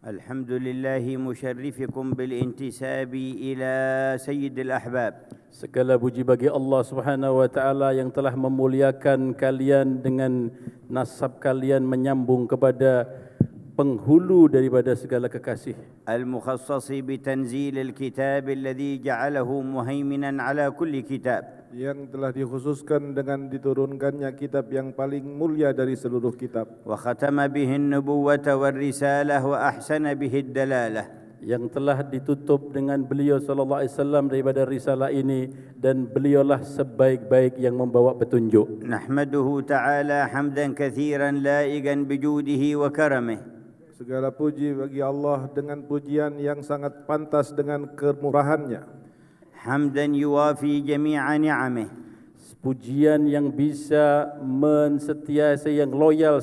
الحمد لله مشرفكم بالانتساب إلى سيد الأحباب. Segala puji bagi Allah Subhanahu wa taala yang telah memuliakan kalian dengan nasab kalian menyambung kepada penghulu daripada segala kekasih. المخصص بتنزيل الكتاب الذي جعله مهيمنا على كل كتاب. Yang telah dikhususkan dengan diturunkannya kitab yang paling mulia dari seluruh kitab. وختم به النبوة والرسالة وأحسن به الدلالة. Yang telah ditutup dengan beliau sallallahu alaihi wasallam daripada risalah ini dan beliaulah sebaik-baik yang membawa petunjuk. نحمده تعالى حمدا كثيرا لائقا بجوده وكرمه. Segala puji bagi Allah dengan pujian yang sangat pantas dengan kemurahannya. حمدا يوافي جميع نعمه. Pujian yang bisa mensetiasa, yang loyal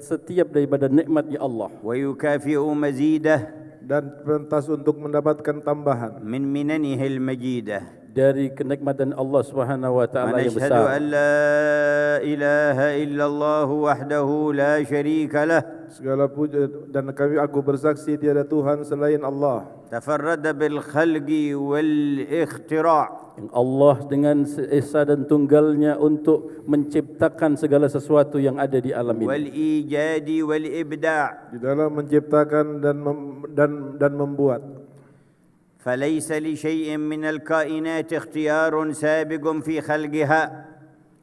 setiap daripada nikmat ya Allah. ويكافئ مزيده Dan pantas untuk mendapatkan tambahan من مننه المجيدة. Dari kenikmatan Allah Subhanahu wa taala yang ونشهد besar. أن لا إله إلا الله وحده لا شريك له. segala puji dan aku bersaksi tiada Tuhan selain Allah. تفرد بالخلق والاختراع. Yang Allah dengan esa dan tunggalnya untuk menciptakan segala sesuatu yang ada di alam ini. والإيجاد والإبداع. Di dalam menciptakan dan membuat. فليس لشيء من الكائنات اختيار سابق في خلقها.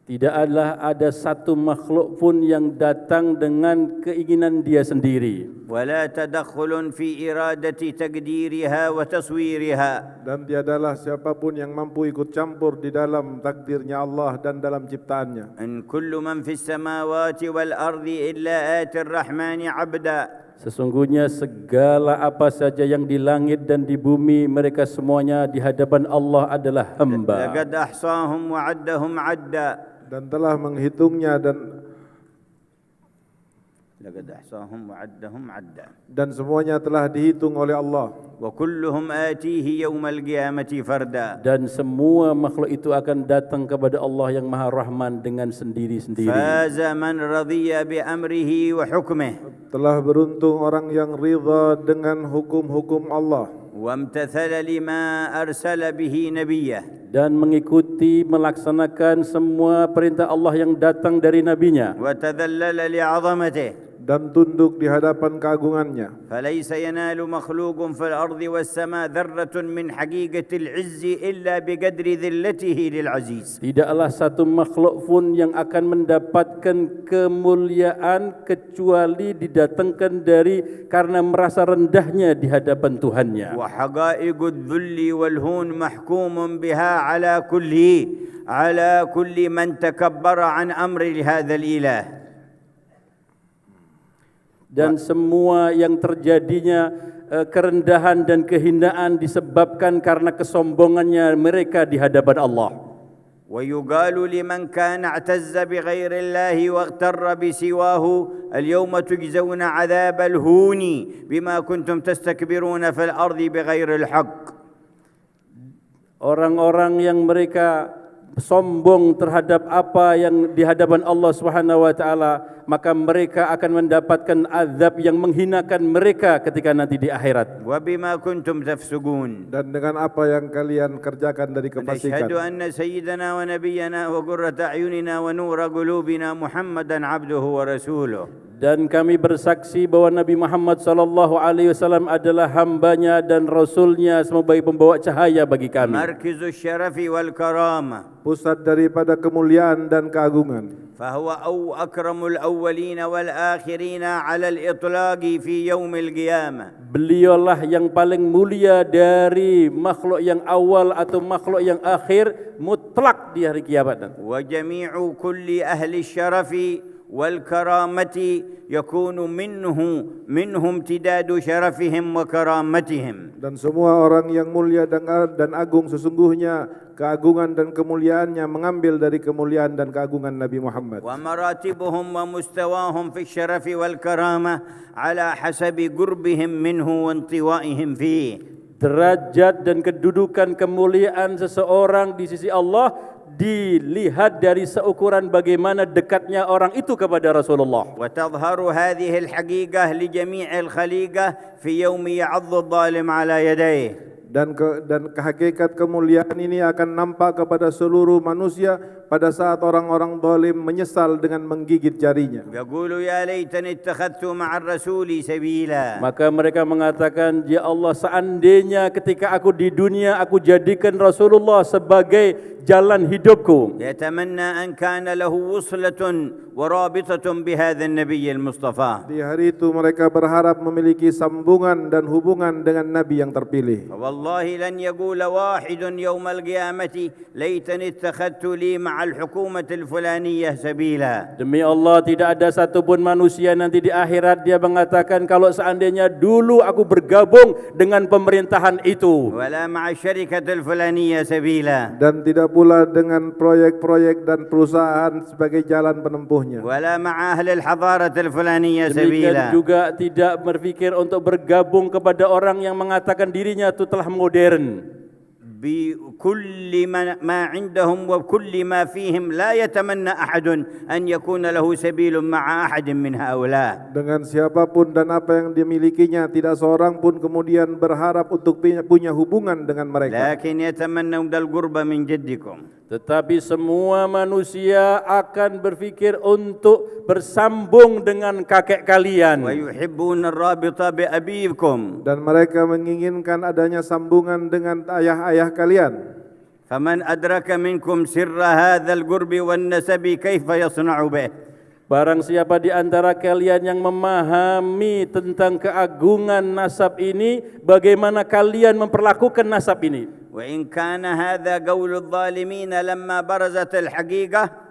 Tidaklah ada satu makhluk pun yang datang dengan keinginan dia sendiri. ولا تدخل في إرادة تقديرها وتصويرها. Dan tiadalah siapapun yang mampu ikut campur di dalam takdirnya Allah dan dalam ciptaannya. إن كل من في السماوات والأرض إلا آتي الرحمن عبدا. Sesungguhnya segala apa saja yang di langit dan di bumi, mereka semuanya di hadapan Allah adalah hamba. لقد أحصاهم وعدهم عدا. Dan telah menghitungnya لقد أحصاهم وعدهم عدا. dan semuanya telah dihitung oleh Allah. وكلهم آتيه يوم القيامة فردا. Dan semua makhluk itu akan datang kepada Allah yang Maha Rahman dengan sendiri-sendiri. فاز من رضي بأمره وحكمه. Telah beruntung orang yang ridha dengan hukum-hukum Allah. وامتثل لما أرسل به نبيه. Dan mengikuti, melaksanakan semua perintah Allah yang datang dari nabinya. وتذلل لعظمته. Dan tunduk di hadapan keagungannya. فليس ينال مخلوق في الأرض والسماء ذرة من حقيقة العز إلا بقدر ذلته للعزيز. Tidaklah satu makhluk pun yang akan mendapatkan kemuliaan kecuali didatangkan dari karena merasa rendahnya di hadapan Tuhannya. وحقائق الذل والهون محكوم بها على كل من تكبر عن أمر هذا الإله. Dan semua yang terjadinya kerendahan dan kehinaan disebabkan karena kesombongannya mereka di hadapan Allah. ويقال لمن كان اعتز بغير الله واغتر بسواه اليوم تجزون عذاب الهون بما كنتم تستكبرون في الأرض بغير الحق. Orang-orang yang mereka sombong terhadap apa yang di hadapan Allah Subhanahu wa taala, maka mereka akan mendapatkan azab yang menghinakan mereka ketika nanti di akhirat. وبما كنتم تفسقون. Dan dengan apa yang kalian kerjakan dari نشهد kefasikan. أن سيدنا ونبينا وقرة أعيننا ونور قلوبنا محمدا عبده ورسوله. Dan kami bersaksi bahwa Nabi Muhammad sallallahu alaihi wasallam adalah hambanya dan rasulnya sebagai pembawa cahaya bagi kami. مركز الشرف والكرامة. Pusat daripada kemuliaan dan keagungan. فهو أكرم الأولين والآخرين على الإطلاق في يوم القيامة. Beliaulah yang paling mulia dari makhluk yang awal atau makhluk yang akhir mutlak di hari kiamat nanti. وجميع كل أهل الشرف والكرامة يكون منه امتداد شرفهم وكرامتهم. Dan semua orang yang mulia dan agung sesungguhnya keagungan dan kemuliaannya mengambil dari kemuliaan dan keagungan Nabi Muhammad. ومراتبهم ومستواهم في الشرف والكرامة على حسب قربهم منه وانطوائهم فيه. Derajat dan kedudukan kemuliaan seseorang di sisi Allah dilihat dari seukuran bagaimana dekatnya orang itu kepada Rasulullah. وتظهر هذه الحقيقة لجميع الخليقة في يوم يعض الظالم على يديه. Dan kehakikat kemuliaan ini akan nampak kepada seluruh manusia pada saat orang-orang zalim menyesal dengan menggigit jarinya. يقول يا ليتني اتخذت مع الرسول سبيلا. Maka mereka mengatakan, ya Allah, seandainya ketika aku di dunia aku jadikan Rasulullah sebagai jalan hidupku. يتمنى أن كان له وصلة ورابطة بهذا النبي المصطفى. Di hari itu mereka berharap memiliki sambungan dan hubungan dengan Nabi yang terpilih. والله لن يقول واحد يوم القيامة ليتني اتخذت لي مع الحكومة الفلانية سبيلا. Demi Allah, tidak ada satupun manusia nanti di akhirat dia mengatakan, kalau seandainya dulu aku bergabung dengan pemerintahan itu. ولا مع الشركة الفلانية سبيلا. Dan tidak pula dengan proyek-proyek dan perusahaan sebagai jalan penempuhnya. ولا مع أهل الحضارة الفلانية Demikian سبيلا. juga tidak berpikir untuk bergabung kepada orang yang mengatakan dirinya itu telah modern. بكل ما عندهم وكل ما فيهم لا يتمنى أحد أن يكون له سبيل مع أحد من هؤلاء. Dengan siapapun dan apa yang dimilikinya, tidak seorang pun kemudian berharap untuk punya hubungan dengan mereka. لكن يتمنون القرب من جدكم. Tetapi semua manusia akan berfikir untuk bersambung dengan kakek kalian. ويحبون الرابطة بأبيكم. Dan mereka menginginkan adanya sambungan dengan ayah-ayah kalian. فمن أدرك منكم سر هذا القرب والنسب كيف يصنع به. Barang siapa di antara kalian yang memahami tentang keagungan nasab ini, bagaimana kalian memperlakukan nasab ini? وإن كان هذا قول الظالمين لما برزت الحقيقة.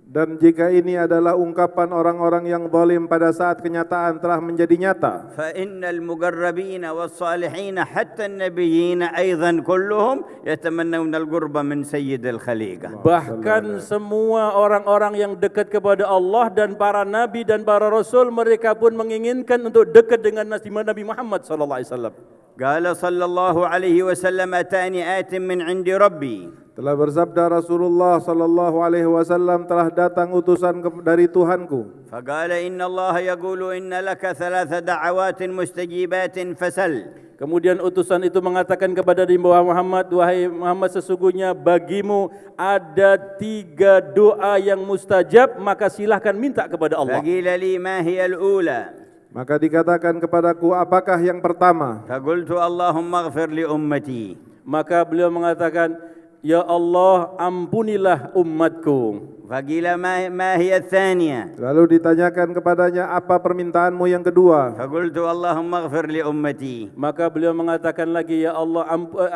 Dan jika ini adalah ungkapan orang-orang yang zalim pada saat kenyataan telah menjadi nyata, فإن المقربين والصالحين حتى النبيين أيضا كلهم يتمنون القرب من سيد الخليقة. Bahkan semua orang-orang yang dekat kepada Allah dan para nabi dan para rasul, mereka pun menginginkan untuk dekat dengan Nabi Muhammad sallallahu alaihi wasallam. قال صلى الله عليه وسلم أتاني آت من عند ربي. telah bersabda Rasulullah sallallahu alaihi wasallam, telah datang utusan dari Tuhanku. فقال إن الله يقول إن لك 3 دعوات مستجيبات فسل. Kemudian utusan itu mengatakan kepada Nabi Muhammad, wahai Muhammad, sesungguhnya bagimu ada 3 doa yang mustajab, maka silahkan minta kepada Allah. فقيل لي ما هي الأولى. Maka dikatakan kepadaku, apakah yang pertama? فقلت اللهم اغفر لأمتي. Maka beliau mengatakan, ya Allah, ampunilah umatku. فقيل ما هي الثانية. Lalu ditanyakan kepadanya, apa permintaanmu yang kedua? فقلت اللهم اغفر لأمتي. Maka beliau mengatakan lagi, ya Allah,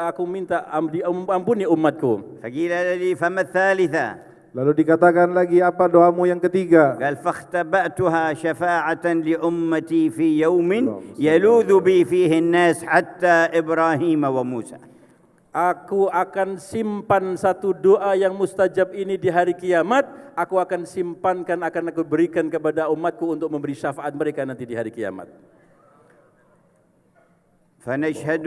aku minta ampuni umatku. فقيل لي فما الثالثة. Lalu dikatakan lagi, apa doamu yang ketiga? قال فاختبأتها شفاعة لأمتي في يوم يلوذ بي فيه الناس حتى إبراهيم وموسى. Aku akan simpan satu doa yang mustajab ini di hari kiamat. Aku akan simpankan, akan aku berikan kepada umatku untuk memberi syafaat mereka nanti di hari kiamat. فنشهد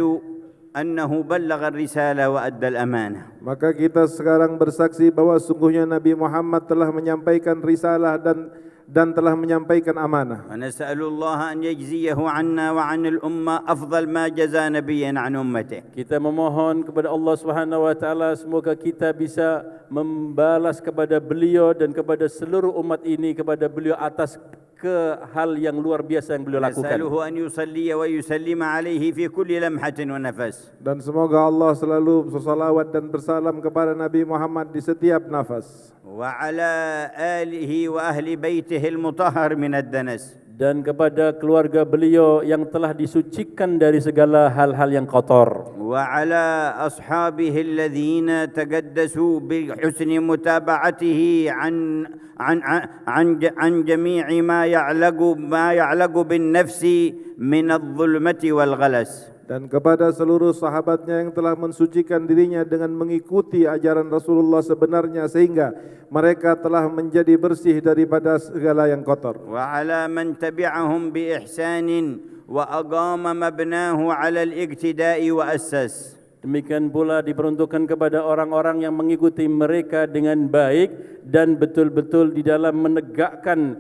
أنه بلغ الرسالة وأدى الأمانة. Maka kita sekarang bersaksi bahwa sungguhnya Nabi Muhammad telah menyampaikan risalah dan telah menyampaikan amanah. ونسأل الله أن يجزيه عنا وعن الأمة أفضل ما جزى نبيا عن أمته. Kita memohon kepada Allah Subhanahu wa taala, semoga kita bisa membalas kepada beliau dan kepada seluruh umat ini, kepada beliau atas hal yang luar biasa yang beliau lakukan. نسأله أن يصلي ويسلم عليه في كل لمحة ونفس. Dan semoga Allah selalu bersalawat dan bersalam kepada Nabi Muhammad di setiap nafas. وعلى آله وأهل بيته المطهر من الدنس. Dan kepada keluarga beliau yang telah disucikan dari segala hal-hal yang kotor. وعلى أصحابه الذين تقدسوا بحسن متابعته عن جميع ما يعلق بالنفس من الظلمة والغلس. Dan kepada seluruh sahabatnya yang telah mensucikan dirinya dengan mengikuti ajaran Rasulullah sebenarnya, sehingga mereka telah menjadi bersih daripada segala yang kotor. وعلى من تبعهم بإحسان وأقام مبناه على الاقتداء وأسس. Demikian pula diperuntukkan kepada orang-orang yang mengikuti mereka dengan baik dan betul-betul di dalam menegakkan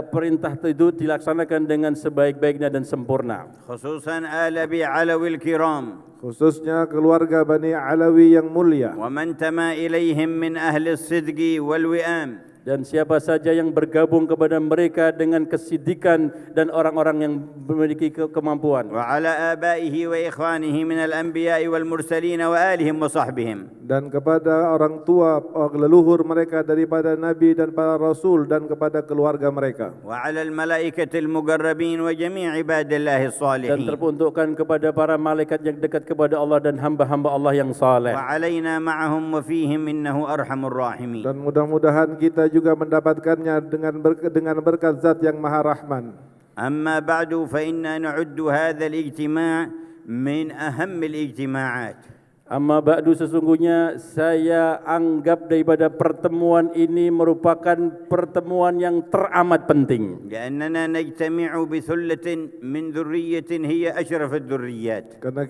perintah itu dilaksanakan dengan sebaik-baiknya dan sempurna. خصوصا آل أبي علوي الكرام khususnya keluarga Bani Alawi yang mulia ومن تما إليهم من أهل الصدق والوئام. Dan siapa saja yang bergabung kepada mereka dengan kesidikan dan orang-orang yang memiliki kemampuan. وعلى آبائه وإخوانه من الأنبياء والمرسلين وآلهم وصحبهم. Dan kepada orang tua leluhur mereka daripada nabi dan para rasul dan kepada keluarga mereka. وعلى الملائكة المقربين وجميع عباد الله Dan الصالحين. teruntukkan kepada para malaikat yang dekat kepada Allah dan hamba-hamba Allah yang saleh. وعلينا معهم وفيهم إنه أرحم الراحمين. Dan mudah-mudahan kita juga mendapatkannya dengan berkat Zat yang Maha Rahman. أما بعد فإنا نعد هذا الاجتماع من أهم الاجتماعات. Amma ba'du, sesungguhnya saya anggap daripada pertemuan ini merupakan pertemuan yang teramat penting. لأننا نجتمع بثلة من ذرية هي أشرف الذريات. Karena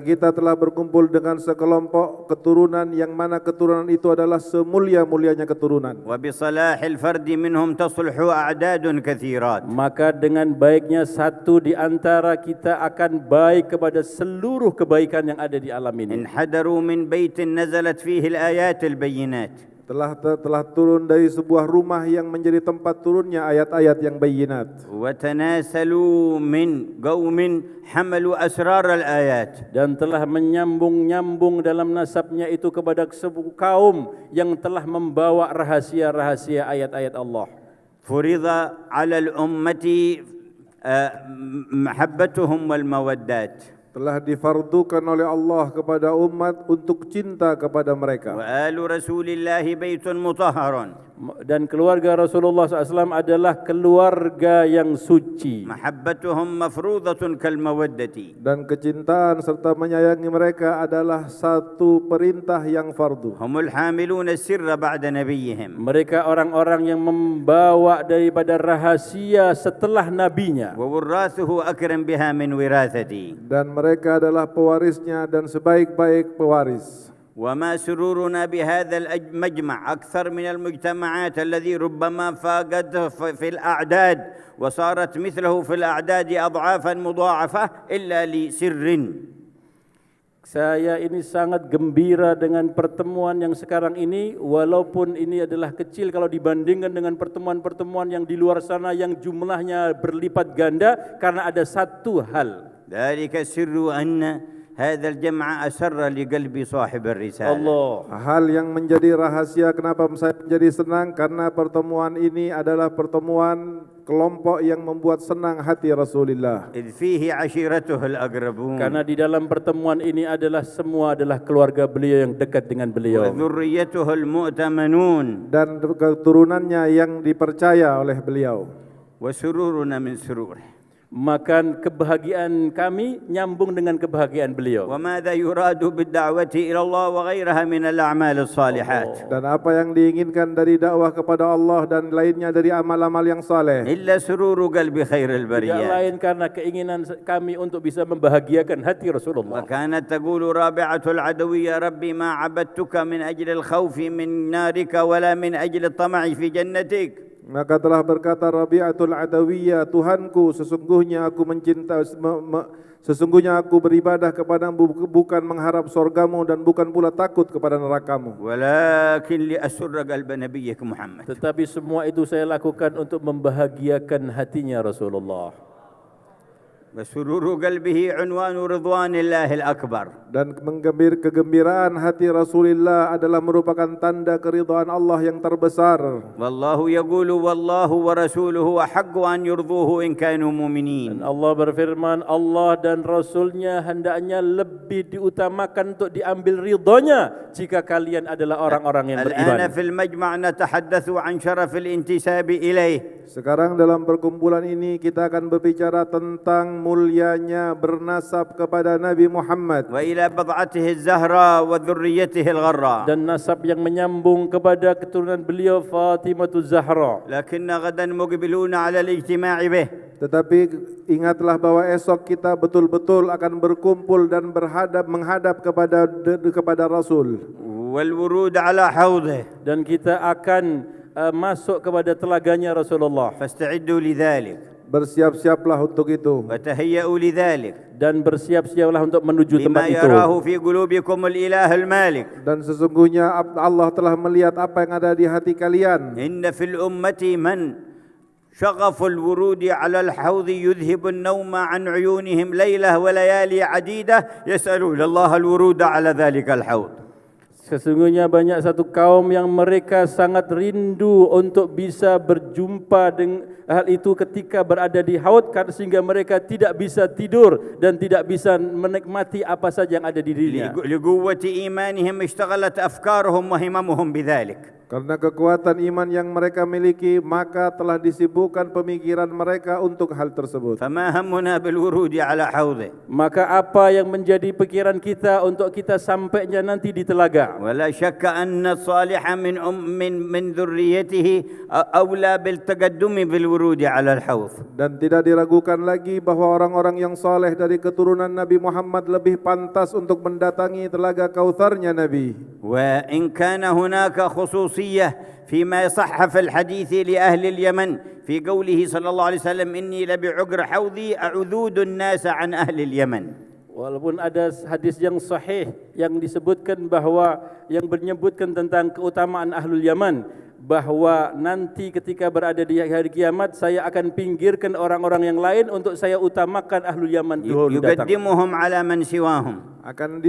kita telah berkumpul dengan sekelompok keturunan yang mana keturunan itu adalah semulia-mulianya keturunan. وبصلاح الفرد منهم تصلح أعداد كثيرات. Maka dengan baiknya satu di antara kita akan baik kepada seluruh kebaikan yang ada di alam ini. انحدروا من بيت نزلت فيه الآيات البينات. Telah turun dari sebuah rumah yang menjadi tempat turunnya ayat-ayat yang bayinat. وتناسلوا من قوم حملوا أسرار الآيات. Dan telah menyambung-nyambung dalam nasabnya itu kepada sebuah kaum yang telah membawa rahasia-rahasia ayat-ayat Allah. فرض على الأمة محبتهم والمودات. Telah difardukan oleh Allah kepada umat untuk cinta kepada mereka. وآل رسول الله بيت مطهر. Dan keluarga Rasulullah SAW adalah keluarga yang suci. محبتهم مفروضة كالمودة. Dan kecintaan serta menyayangi mereka adalah satu perintah yang fardu. هم الحاملون السر بعد نبيهم. Mereka orang-orang yang membawa daripada rahasia setelah nabinya. ووراثه أكرم بها من وراثتي. Dan mereka adalah pewarisnya dan sebaik-baik pewaris. وما سرورنا بهذا المجمع أكثر من المجتمعات الذي ربما فاقت في الأعداد وصارت مثله في الأعداد أضعافا مضاعفة إلا لسر. Saya ini sangat gembira dengan pertemuan yang sekarang ini, walaupun ini adalah kecil kalau dibandingkan dengan pertemuan-pertemuan yang di luar sana yang jumlahnya berlipat ganda, karena ada satu hal. ذلك السر أن هذا الجمع أسر لقلب صاحب الرسالة. Allah. Hal yang menjadi rahasia kenapa saya menjadi senang karena pertemuan ini adalah pertemuan kelompok yang membuat senang hati Rasulullah. إذ فيه عشيرته الأقربون. Karena di dalam pertemuan ini semua adalah keluarga beliau yang dekat dengan beliau. وذريته المؤتمنون. Dan keturunannya yang dipercaya oleh beliau. وسرورنا من سروره. Maka kebahagiaan kami nyambung dengan kebahagiaan beliau. وماذا يراد بالدعوة إلى الله وغيرها من الأعمال الصالحات. Dan apa yang diinginkan dari dakwah kepada Allah dan lainnya dari amal-amal yang saleh. إلا سرور قلب خير Tidak البريات. lain karena keinginan kami untuk bisa membahagiakan hati Rasulullah. وكانت تقول رابعة العدوية ربي ما عبدتك من أجل الخوف من نارك ولا من أجل الطمع في جنتك. Maka telah berkata Rabi'atul Adawiyah, Tuhanku, sesungguhnya aku beribadah kepadamu bukan mengharap surgamu dan bukan pula takut kepada nerakamu. ولكن لأسر قلب نبيك محمد. Tetapi semua itu saya lakukan untuk membahagiakan hatinya Rasulullah. وسرور قلبه عنوان رضوان الله الأكبر. Dan kegembiraan hati Rasulullah adalah merupakan tanda keridhaan Allah yang terbesar. والله يقول والله ورسوله أحق أن يرضوه إن كانوا مؤمنين. Dan Allah berfirman, Allah dan Rasulnya hendaknya lebih diutamakan untuk diambil ridhonya jika kalian adalah orang-orang yang beriman. الآن في المجمع نتحدث عن شرف الانتساب إليه. Sekarang dalam perkumpulan ini kita akan berbicara tentang mulianya bernasab kepada Nabi Muhammad. وإلى بضعته الزهراء وذريته الغراء. Dan nasab yang menyambung kepada keturunan beliau Fatimah Zahra. لكن غدا مقبلون على الاجتماع به. Tetapi ingatlah bahwa esok kita betul-betul akan berkumpul dan menghadap kepada Rasul. والورود على حوضه. Dan kita akan masuk kepada telaganya Rasulullah. فاستعدوا لذلك Bersiap-siaplah untuk itu وتهيئوا لذلك Dan bersiap-siaplah untuk menuju لما tempat itu. يراه في قلوبكم الإله المالك. dan sesungguhnya Allah telah melihat apa yang ada di hati kalian. إن في الأمة من شغف الورود على الحوض يذهب النوم عن عيونهم ليلة وليالي عديدة يسألون الله الورود على ذلك الحوض. Sesungguhnya banyak satu kaum yang mereka sangat rindu untuk bisa berjumpa dengan hal itu ketika berada di haud, sehingga mereka tidak bisa tidur dan tidak bisa menikmati apa saja yang ada di dirinya. لقوة إيمانهم اشتغلت أفكارهم وهممهم بذلك. Karena kekuatan iman yang mereka miliki, maka telah disibukkan pemikiran mereka untuk hal tersebut. فما همنا بالورود على حوضه. Maka apa yang menjadi pikiran kita untuk kita sampainya nanti di telaga? ولا شك أن الصالح من ذريته أولى بالتقدم بالورود على الحوض. Dan tidak diragukan lagi bahwa orang-orang yang saleh dari keturunan Nabi Muhammad lebih pantas untuk mendatangi telaga Kautsarnya Nabi. وإن كان هناك خصوصية فيما صح في الحديث لأهل اليمن في قوله صلى الله عليه وسلم إني لبعقر حوضي أعذود الناس عن أهل اليمن. Walaupun ada hadis yang sahih yang disebutkan bahwa yang menyebutkan tentang keutamaan Ahlul Yaman, bahwa nanti ketika berada di hari kiamat saya akan pinggirkan orang-orang yang lain untuk saya utamakan Ahlul Yaman dulu datang. يقدمهم على من سواهم. Akan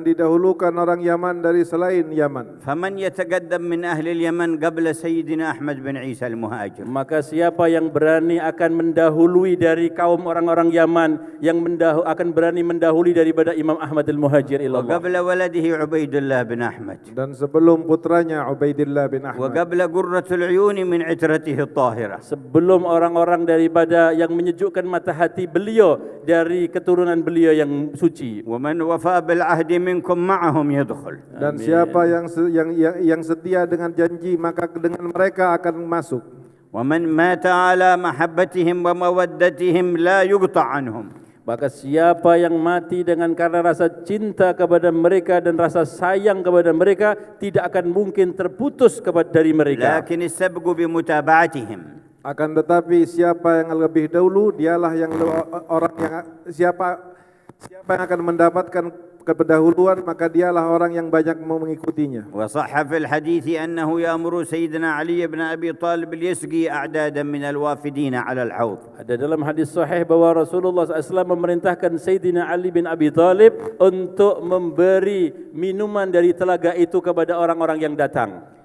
didahulukan orang Yaman dari selain Yaman. فمن يتقدم من أهل اليمن قبل سيدنا أحمد بن عيسى المهاجر. Maka siapa yang berani akan mendahului dari kaum orang-orang Yaman, yang akan berani mendahului daripada Imam Ahmad al-Muhajir ilallah. وقبل ولده عبيد الله بن أحمد. Dan sebelum putranya Ubaidillah bin Ahmad. وقبل قرة العيون من عترته الطاهرة. Sebelum orang-orang daripada yang menyejukkan mata hati beliau dari keturunan beliau yang suci. ومن وفى بالعهد منكم معهم يدخل. Dan siapa yang setia dengan janji, maka dengan mereka akan masuk. ومن مات على محبتهم ومودتهم لا يقطع عنهم. Maka siapa yang mati dengan karena rasa cinta kepada mereka dan rasa sayang kepada mereka, tidak akan mungkin terputus dari mereka. لكن السبق بمتابعتهم. Akan tetapi siapa yang lebih dahulu, dialah yang orang yang siapa yang akan mendapatkan kedahuluan, maka dialah orang yang banyak mengikutinya. وصح في الحديث أنه يأمر سيدنا علي بن أبي طالب ليسقي أعدادا من الوافدين على الحوض. Ada dalam hadis sahih bahwa Rasulullah SAW memerintahkan Sayyidina Ali bin Abi Thalib untuk memberi minuman dari telaga itu kepada orang-orang yang datang.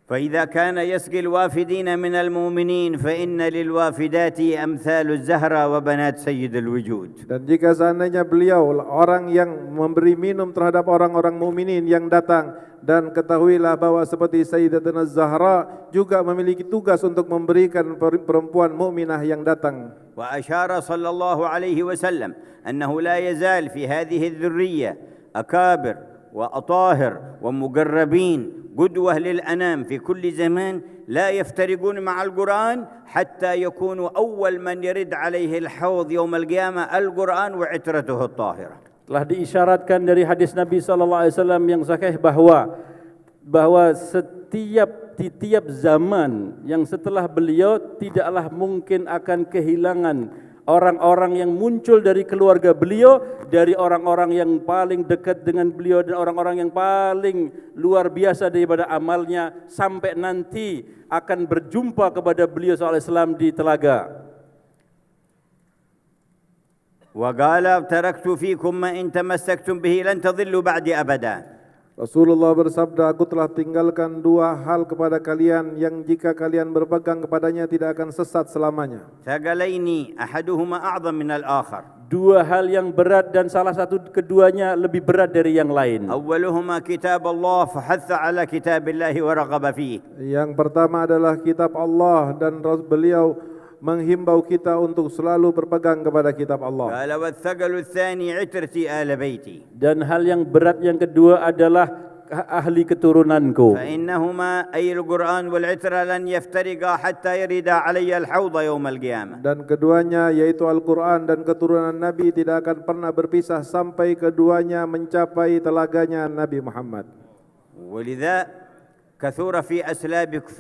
فإذا كان يسقي الوافدين من المؤمنين فإن للوافدات أمثال الزهرة وبنات سيد الوجود. Dan jika seandainya beliau orang yang memberi minum terhadap orang-orang mukminin yang datang, dan ketahuilah bahwa seperti Sayyidatuna Zahra juga memiliki tugas untuk memberikan perempuan mukminah yang datang. وأشار صلى الله عليه وسلم أنه لا يزال في هذه الذرية أكابر وأطاهر ومقربين قدوة للأنام في كل زمان لا يفترقون مع القرآن حتى يكونوا أول من يرد عليه الحوض يوم القيامة القرآن وعترته الطاهرة. Telah diisyaratkan dari hadis Nabi SAW yang sahih bahwa setiap zaman yang setelah beliau tidaklah mungkin akan kehilangan orang-orang yang muncul dari keluarga beliau, dari orang-orang yang paling dekat dengan beliau dan orang-orang yang paling luar biasa daripada amalnya, sampai nanti akan berjumpa kepada beliau SAW di telaga. وقال تركت فيكم ما إن تمسكتم به لن تضلوا بعدي أبدا. Rasulullah bersabda, aku telah tinggalkan dua hal kepada kalian yang jika kalian berpegang kepadanya tidak akan sesat selamanya. ثقلين أحدهما أعظم من الآخر. Dua hal yang berat dan salah satu keduanya lebih berat dari yang lain. أولهما كتاب الله فحث على كتاب الله ورغب فيه. Yang pertama adalah kitab Allah, dan beliau menghimbau kita untuk selalu berpegang kepada kitab Allah. قال والثقل الثاني عترتي آل بيتي. Dan hal yang berat yang kedua adalah ahli keturunanku. فإنهما أي القرآن والعترة لن يفترقا حتى يردا علي الحوض يوم القيامة. Dan keduanya yaitu Al-Quran dan keturunan Nabi tidak akan pernah berpisah sampai keduanya mencapai telaganya Nabi Muhammad. ولذا كثر في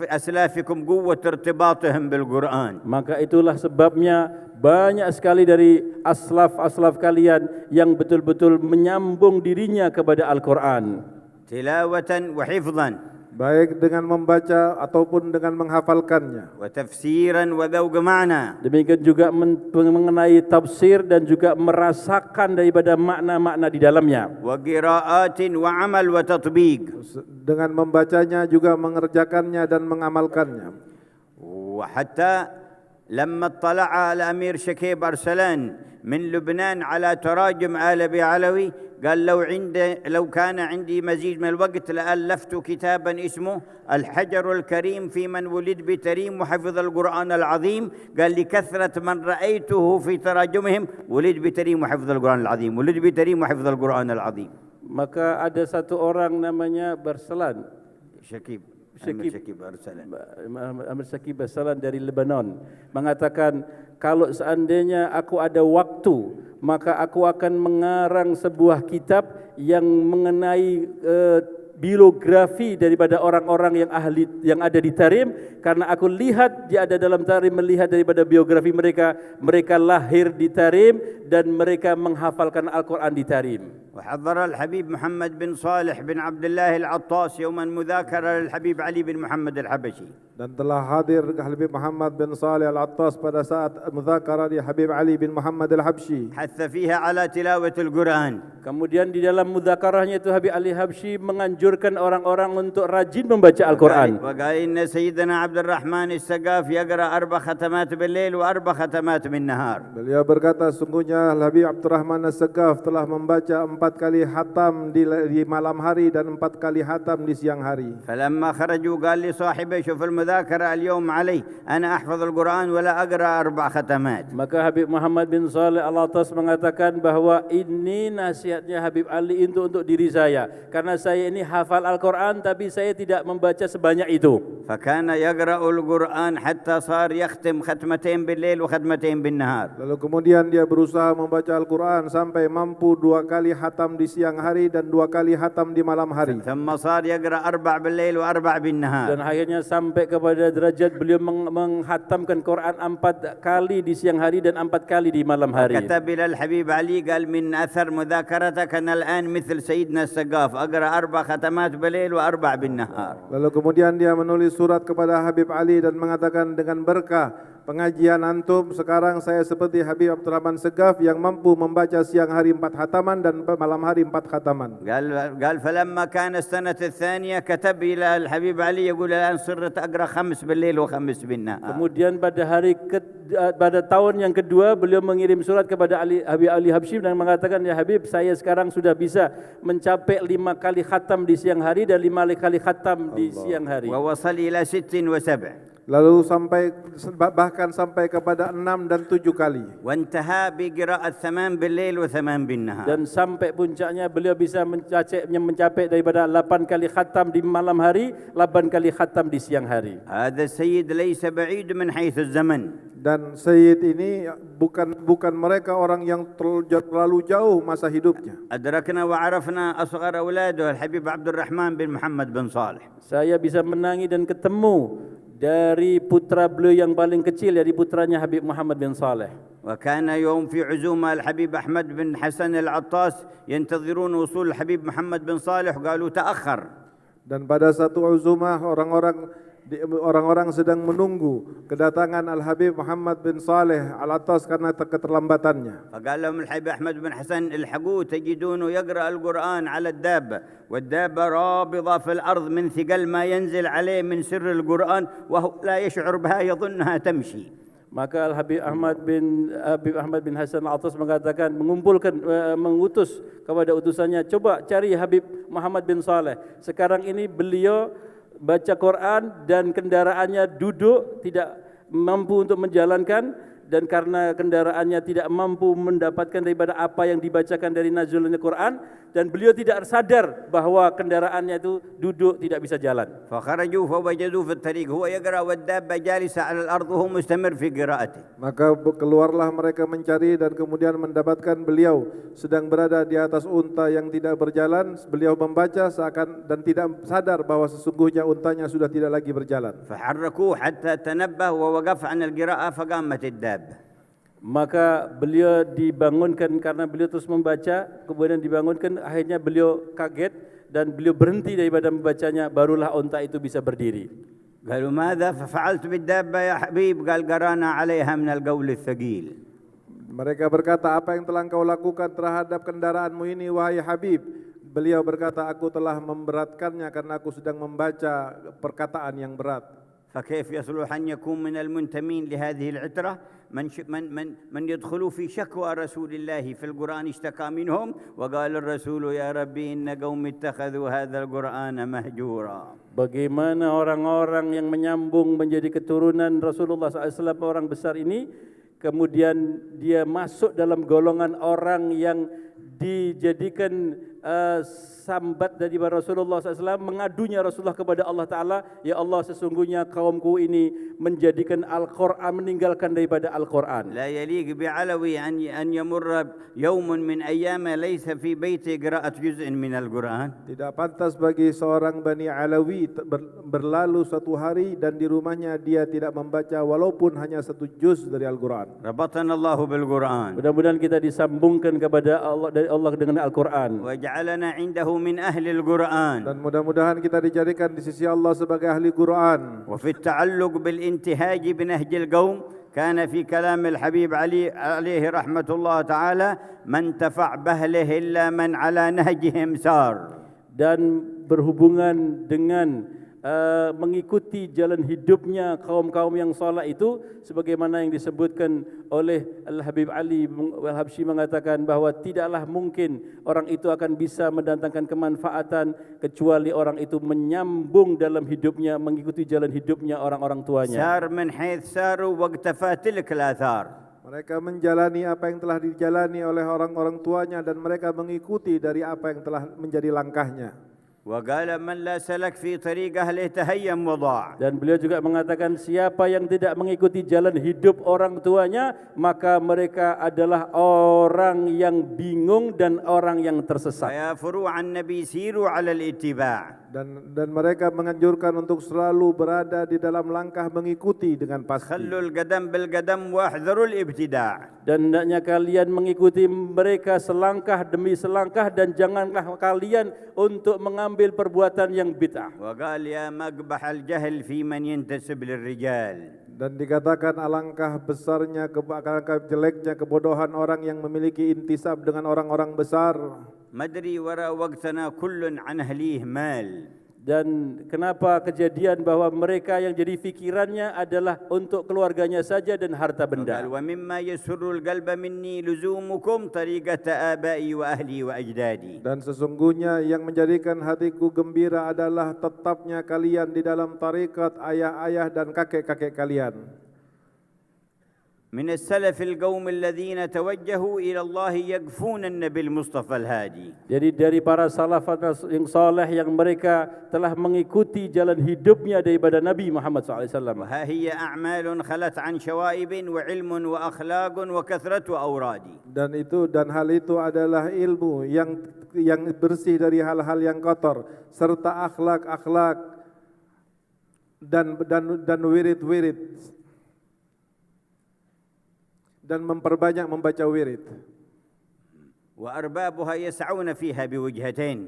أسلافكم قوة ارتباطهم بالقرآن. Maka itulah sebabnya banyak sekali dari aslaf kalian yang betul-betul menyambung dirinya kepada Al-Quran. تلاوة وحفظا. Baik dengan membaca ataupun dengan menghafalkannya. وتفسيرا وذوق معنى. Demikian juga mengenai tafsir dan juga merasakan daripada makna-makna di dalamnya. وقراءات وعمل وتطبيق. Dengan membacanya juga mengerjakannya dan mengamalkannya. وحتى لما اطلع الأمير شكيب أرسلان من لبنان على تراجم آل بعلوي قال لو كان عندي مزيد من الوقت لألفت كتابا اسمه الحجر الكريم في من ولد بتريم وحفظ القرآن العظيم. قال لكثرة من رأيته في تراجمهم ولد بتريم وحفظ القرآن العظيم ولد بتريم وحفظ القرآن العظيم. Maka ada satu orang namanya Barsalan, Amir Shakib Barsalan dari Lebanon, mengatakan kalau seandainya aku ada waktu, maka aku akan mengarang sebuah kitab yang mengenai biografi daripada orang-orang yang ahli yang ada di Tarim, karena aku lihat dia ada dalam Tarim, melihat daripada biografi mereka lahir di Tarim dan mereka menghafalkan Al-Quran di Tarim. وحضر الحبيب محمد بن صالح بن عبد الله العطاس يوما مذاكرة للحبيب علي بن محمد الحبشي. Dan telah hadir Habib Muhammad bin Saleh Al-Attas pada saat mudzakarah di Habib Ali bin Muhammad Al-Habsyi. حث فيها على تلاوة القرآن. Kemudian di dalam mudzakarahnya itu Habib Ali Habsyi menganjurkan orang-orang untuk rajin membaca Al-Quran. وقال إن سيدنا عبد الرحمن السقاف يقرأ 4 ختمات بالليل و4 ختمات بالنهار. Beliau berkata, sungguhnya Habib Abdurrahman As-Sagaf telah membaca 4 kali khatam di malam hari dan 4 kali khatam di siang hari. فلما خرجوا قال لصاحبه شوف المذاكرة اليوم علي أنا أحفظ القرآن ولا أقرأ 4 ختمات. Maka Habib Muhammad bin Saleh Al-Attas mengatakan bahwa ini nasihatnya Habib Ali untuk diri saya, karena saya ini hafal Al-Quran tapi saya tidak membaca sebanyak itu. فكان يقرأ القرآن حتى صار يختم ختمتين بالليل وختمتين بالنهار. Lalu kemudian dia berusaha membaca Al-Quran sampai mampu 2 kali khatam di siang hari dan 2 kali khatam di malam hari. ثم صار يقرأ 4 بالليل و4 بالنهار. Dan akhirnya sampai kepada derajat beliau menghatamkan Quran 4 kali di siang hari dan 4 kali di malam hari. كتب إلى الحبيب علي قال من أثر مذاكرتك أنا الآن مثل سيدنا السقاف أقرأ 4 ختمات بالليل و4 بالنهار. Lalu kemudian dia menulis surat kepada Habib Ali dan mengatakan, dengan berkah pengajian antum sekarang saya seperti Habib Abdurrahman Sagaf yang mampu membaca siang hari 4 khataman dan malam hari 4 khataman. قال فلما كان السنة الثانية كتب إلى الحبيب علي يقول الآن صرت أقرأ 5 بالليل و5 بالنهار. Kemudian pada tahun yang kedua beliau mengirim surat kepada Habib Ali Habsyi dan mengatakan, ya Habib, saya sekarang sudah bisa mencapai 5 kali khatam di siang hari dan 5 kali khatam di siang hari. ووصل إلى 6 و7. Lalu bahkan sampai kepada 6 dan 7 kali. وانتهى بقراءة 8 بالليل و8 بالنهار. Dan sampai puncaknya beliau bisa mencapai daripada 8 kali khatam di malam hari, 8 kali khatam di siang hari. هذا السيد ليس بعيد من حيث الزمن. Dan Sayyid ini bukan mereka orang yang terlalu jauh masa hidupnya. أدركنا وعرفنا أصغر أولاده الحبيب عبد الرحمن بن محمد بن صالح. Saya bisa menangi dan ketemu dari putra beliau yang paling kecil, dari putranya Habib Muhammad bin Saleh. وكان يوم في عزومة الحبيب أحمد بن حسن العطاس ينتظرون وصول الحبيب محمد بن صالح قالوا تأخر. Dan pada satu uzumah orang-orang sedang menunggu kedatangan Al-Habib Muhammad bin Saleh Al-Attas karena keterlambatannya. فقال لهم الحبيب أحمد بن حسن الحقوه تجدونه يقرأ القرآن على الدابة والدابة رابضة في الأرض من ثقل ما ينزل عليه من سر القرآن وهو لا يشعر بها يظنها تمشي. Maka Habib Ahmad bin Hasan Al-Attas mengatakan, mengutus kepada utusannya, coba cari Habib Muhammad bin Saleh. Sekarang ini beliau baca Quran dan kendaraannya duduk, tidak mampu untuk menjalankan, dan karena kendaraannya tidak mampu mendapatkan daripada apa yang dibacakan dari nazulnya Quran, dan beliau tidak sadar bahwa kendaraannya itu duduk tidak bisa jalan. فخرجوا فوجدوا في الطريق هو يقرأ والدابة جالسة على الأرض وهو مستمر في قراءته. Maka keluarlah mereka mencari dan kemudian mendapatkan beliau sedang berada di atas unta yang tidak berjalan. Beliau membaca seakan dan tidak sadar bahwa sesungguhnya untanya sudah tidak lagi berjalan. فحركوه حتى تنبه ووقف عن القراءة فقامت الدابة. Maka beliau dibangunkan karena beliau terus membaca, kemudian dibangunkan, akhirnya beliau kaget dan beliau berhenti daripada membacanya, barulah unta itu bisa berdiri. قالوا ماذا ففعلت بالدابة يا حبيب؟ قال قرانا عليها من القول الثقيل. Mereka berkata, apa yang telah engkau lakukan terhadap kendaraanmu ini wahai Habib? Beliau berkata, aku telah memberatkannya karena aku sedang membaca perkataan yang berat. فكيف يصلح أن يكون من المنتمين لهذه العترة من يدخلوا في شكوى رسول الله في القرآن اشتكى منهم وقال الرسول يا ربي إن قوم اتخذوا هذا القرآن مهجورا. Bagaimana orang-orang yang menyambung menjadi keturunan Rasulullah SAW, orang besar ini, kemudian dia masuk dalam golongan orang yang dijadikan sambat dari Rasulullah SAW, mengadunya Rasulullah kepada Allah Ta'ala, ya Allah sesungguhnya kaumku ini menjadikan Al-Quran, meninggalkan daripada Al-Quran. لا يليق بعلوي أن يمر يوم من أيامه ليس في بيته قراءة جزء من القرآن. Tidak pantas bagi seorang Bani Alawi berlalu satu hari dan di rumahnya dia tidak membaca walaupun hanya satu juz dari Al-Quran. ربطنا الله بالقرآن. Mudah-mudahan kita disambungkan kepada Allah, dari Allah dengan Al-Quran. وجعلنا عنده من أهل القرآن. Dan mudah-mudahan kita dijadikan di sisi Allah sebagai ahli Quran. وفي التعلق بالانتهاج بنهج القوم كان في كلام الحبيب عليه رحمة الله تعالى من تفع بهله إلا من على نهجهم سار. Dan berhubungan dengan mengikuti jalan hidupnya kaum-kaum yang saleh itu, sebagaimana yang disebutkan oleh Al-Habib Ali Al-Habsyi mengatakan bahwa tidaklah mungkin orang itu akan bisa mendatangkan kemanfaatan kecuali orang itu menyambung dalam hidupnya, mengikuti jalan hidupnya orang-orang tuanya. سار من حيث ساروا واقتفى تلك الآثار. Mereka menjalani apa yang telah dijalani oleh orang-orang tuanya dan mereka mengikuti dari apa yang telah menjadi langkahnya. وقال من لا سلك في طريق أهله تهيم وضاع. Dan beliau juga mengatakan siapa yang tidak mengikuti jalan hidup orang tuanya, maka mereka adalah orang yang bingung dan orang yang tersesat. فيا فروع النبي سيروا على الاتباع. Dan mereka menganjurkan untuk selalu berada di dalam langkah mengikuti dengan pasti. خلوا القدم بالقدم واحذروا الابتداع. Dan hendaknya kalian mengikuti mereka selangkah demi selangkah dan janganlah kalian untuk mengambil perbuatan yang bid'ah. وقال يا مقبح الجهل في من ينتسب للرجال. Dan dikatakan alangkah besarnya, alangkah jeleknya kebodohan orang yang memiliki intisab dengan orang-orang besar. مدري وراء وقتنا كل عن أهليه مال. Dan kenapa kejadian bahwa mereka yang jadi fikirannya adalah untuk keluarganya saja dan harta benda. قال ومما يسر القلب مني لزومكم طريقة آبائي وأهلي وأجدادي. Dan sesungguhnya yang menjadikan hatiku gembira adalah tetapnya kalian di dalam tarikat ayah-ayah dan kakek-kakek kalian. من السلف القوم الذين توجهوا إلى الله يقفون النبي المصطفى الهادي. Jadi dari para salafat yang saleh yang mereka telah mengikuti jalan hidupnya daripada Nabi Muhammad SAW. وها هي أعمال خلت عن شوائب وعلم وأخلاق وكثرة أوراد. Dan hal itu adalah ilmu yang bersih dari hal-hal yang kotor serta akhlak dan wirid-wirid. Dan memperbanyak membaca wirid. وأربابها يسعون فيها بوجهتين.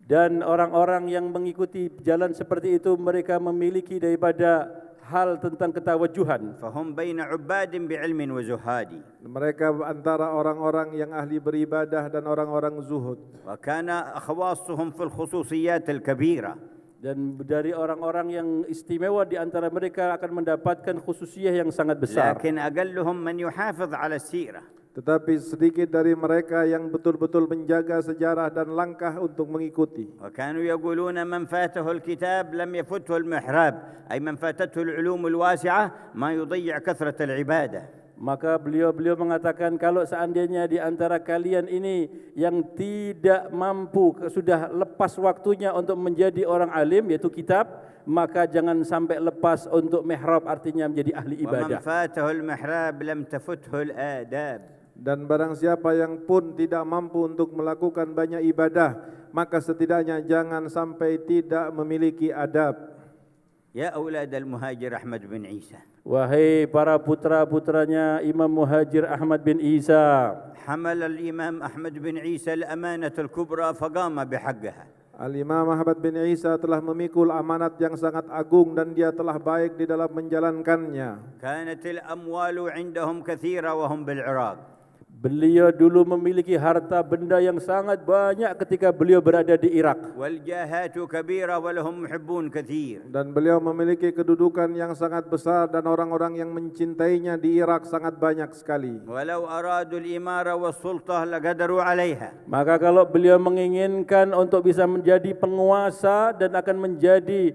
Dan orang-orang yang mengikuti jalan seperti itu mereka memiliki daripada hal tentang ketawajuhan. فهم بين عباد بعلم وزهاد. Mereka antara orang-orang yang ahli beribadah dan orang-orang zuhud. وكان خواصهم في الخصوصيات الكبيرة. Dan dari orang-orang yang istimewa di antara mereka akan mendapatkan khususiyah yang sangat besar. لكن أقلهم من يحافظ على السيرة. Tetapi sedikit dari mereka yang betul-betul menjaga sejarah dan langkah untuk mengikuti. وكانوا يقولون من فاته الكتاب لم يفته المحراب، أي من فاتته العلوم الواسعة ما يضيع كثرة العبادة. Maka beliau mengatakan kalau seandainya di antara kalian ini yang tidak mampu, sudah lepas waktunya untuk menjadi orang alim, yaitu kitab, maka jangan sampai lepas untuk mihrab, artinya menjadi ahli ibadah. ومن فاته المحراب لم تفته الآداب. Dan barang siapa yang pun tidak mampu untuk melakukan banyak ibadah, maka setidaknya jangan sampai tidak memiliki adab. يا أولاد المهاجر أحمد بن عيسى، Wahai para putra-putranya Imam Muhajir Ahmad bin Isa, حمل الإمام أحمد بن عيسى الأمانة الكبرى فقام بحقها. Al-Imam Ahmad bin Isa telah memikul amanat yang sangat agung dan dia telah baik di dalam menjalankannya. كانت الأموال عندهم كثيرة وهم بالعراق. beliau dulu memiliki harta benda yang sangat banyak ketika beliau berada di Irak. والجاهات كبيرة ولهم محبون كثير. Dan beliau memiliki kedudukan yang sangat besar dan orang-orang yang mencintainya di Irak sangat banyak sekali. ولو أرادوا الإمارة والسلطة لقدروا عليها. Maka kalau beliau menginginkan untuk bisa menjadi penguasa dan akan menjadi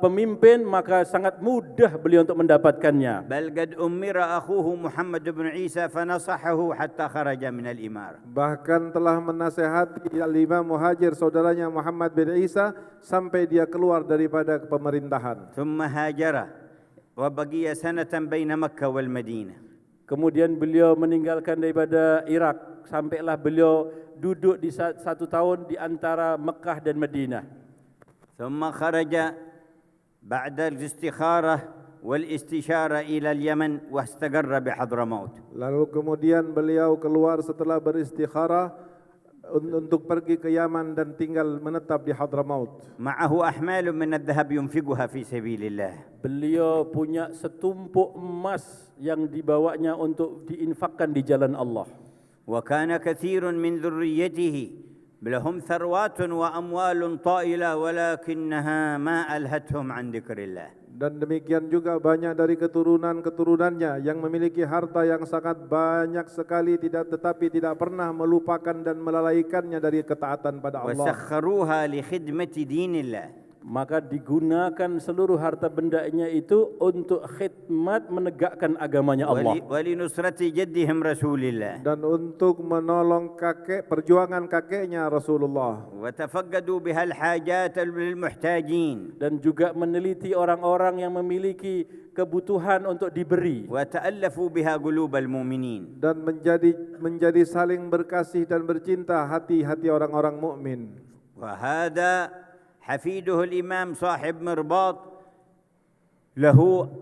pemimpin, maka sangat mudah beliau untuk mendapatkannya. بل قد أمر أخوه محمد بن عيسى فنصحه حتى خرج من الإمارة. Bahkan telah menasehati Al-Imam Muhajir saudaranya Muhammad bin Isa sampai dia keluar daripada pemerintahan. ثم هاجر وبقي سنة بين مكة والمدينة. Kemudian beliau meninggalkan daripada Irak, sampailah beliau duduk di 1 tahun di antara Mekah dan Madinah. ثم خرج بعد الاستخارة والاستشارة إلى اليمن واستقر بحضرموت. Lalu kemudian beliau keluar setelah beristikharah untuk pergi ke Yaman dan tinggal menetap di Hadramaut. معه أحمال من الذهب ينفقها في سبيل الله. Beliau punya setumpuk emas yang dibawanya untuk diinfakkan di jalan Allah. وكان كثير من ذريته لهم ثروات وأموال طائلة ولكنها ما ألهتهم عن ذكر الله. Dan demikian juga banyak dari keturunan-keturunannya yang memiliki harta yang sangat banyak sekali tetapi tidak pernah melupakan dan melalaikannya dari ketaatan pada Allah. وسخروها لخدمة دين الله. Maka digunakan seluruh harta bendanya itu untuk khidmat menegakkan agamanya Allah. ولنصرة جدهم رسول الله. Dan untuk menolong perjuangan kakeknya Rasulullah. وتفقدوا بها الحاجات للمحتاجين. Dan juga meneliti orang-orang yang memiliki kebutuhan untuk diberi. وتألفوا بها قلوب المؤمنين. Dan menjadi saling berkasih dan bercinta hati-hati orang-orang mukmin. وهذا حفيده الإمام صاحب مرباط له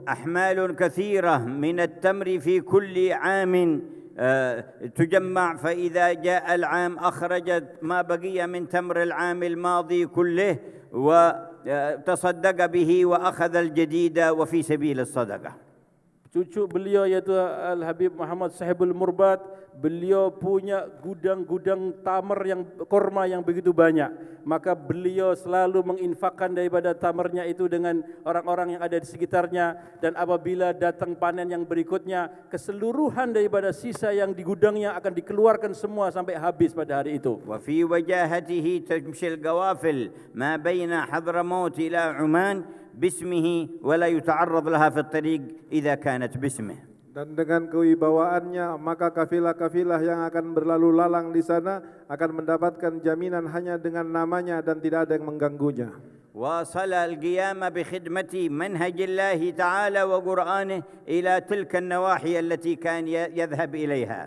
أحمال كثيرة من التمر في كل عام تجمع، فإذا جاء العام أخرجت ما بقي من تمر العام الماضي كله وتصدق به وأخذ الجديد وفي سبيل الصدقة. Cucu beliau yaitu Al-Habib Muhammad Sahibul Murbat, beliau punya gudang-gudang tamar yang korma yang begitu banyak. Maka beliau selalu menginfakkan daripada tamarnya itu dengan orang-orang yang ada di sekitarnya. Dan apabila datang panen yang berikutnya, keseluruhan daripada sisa yang di gudangnya akan dikeluarkan semua sampai habis pada hari itu. وفي وجاهته تمشي القوافل ما بين حضرموت إلى عمان باسمه ولا يتعرض لها في الطريق إذا كانت باسمه. Dan dengan kewibawaannya maka kafilah-kafilah yang akan berlalu lalang di sana akan mendapatkan jaminan hanya dengan namanya dan tidak ada yang mengganggunya. واصل القيام بخدمة منهج الله تعالى وقرآنه إلى تلك النواحي التي كان يذهب إليها.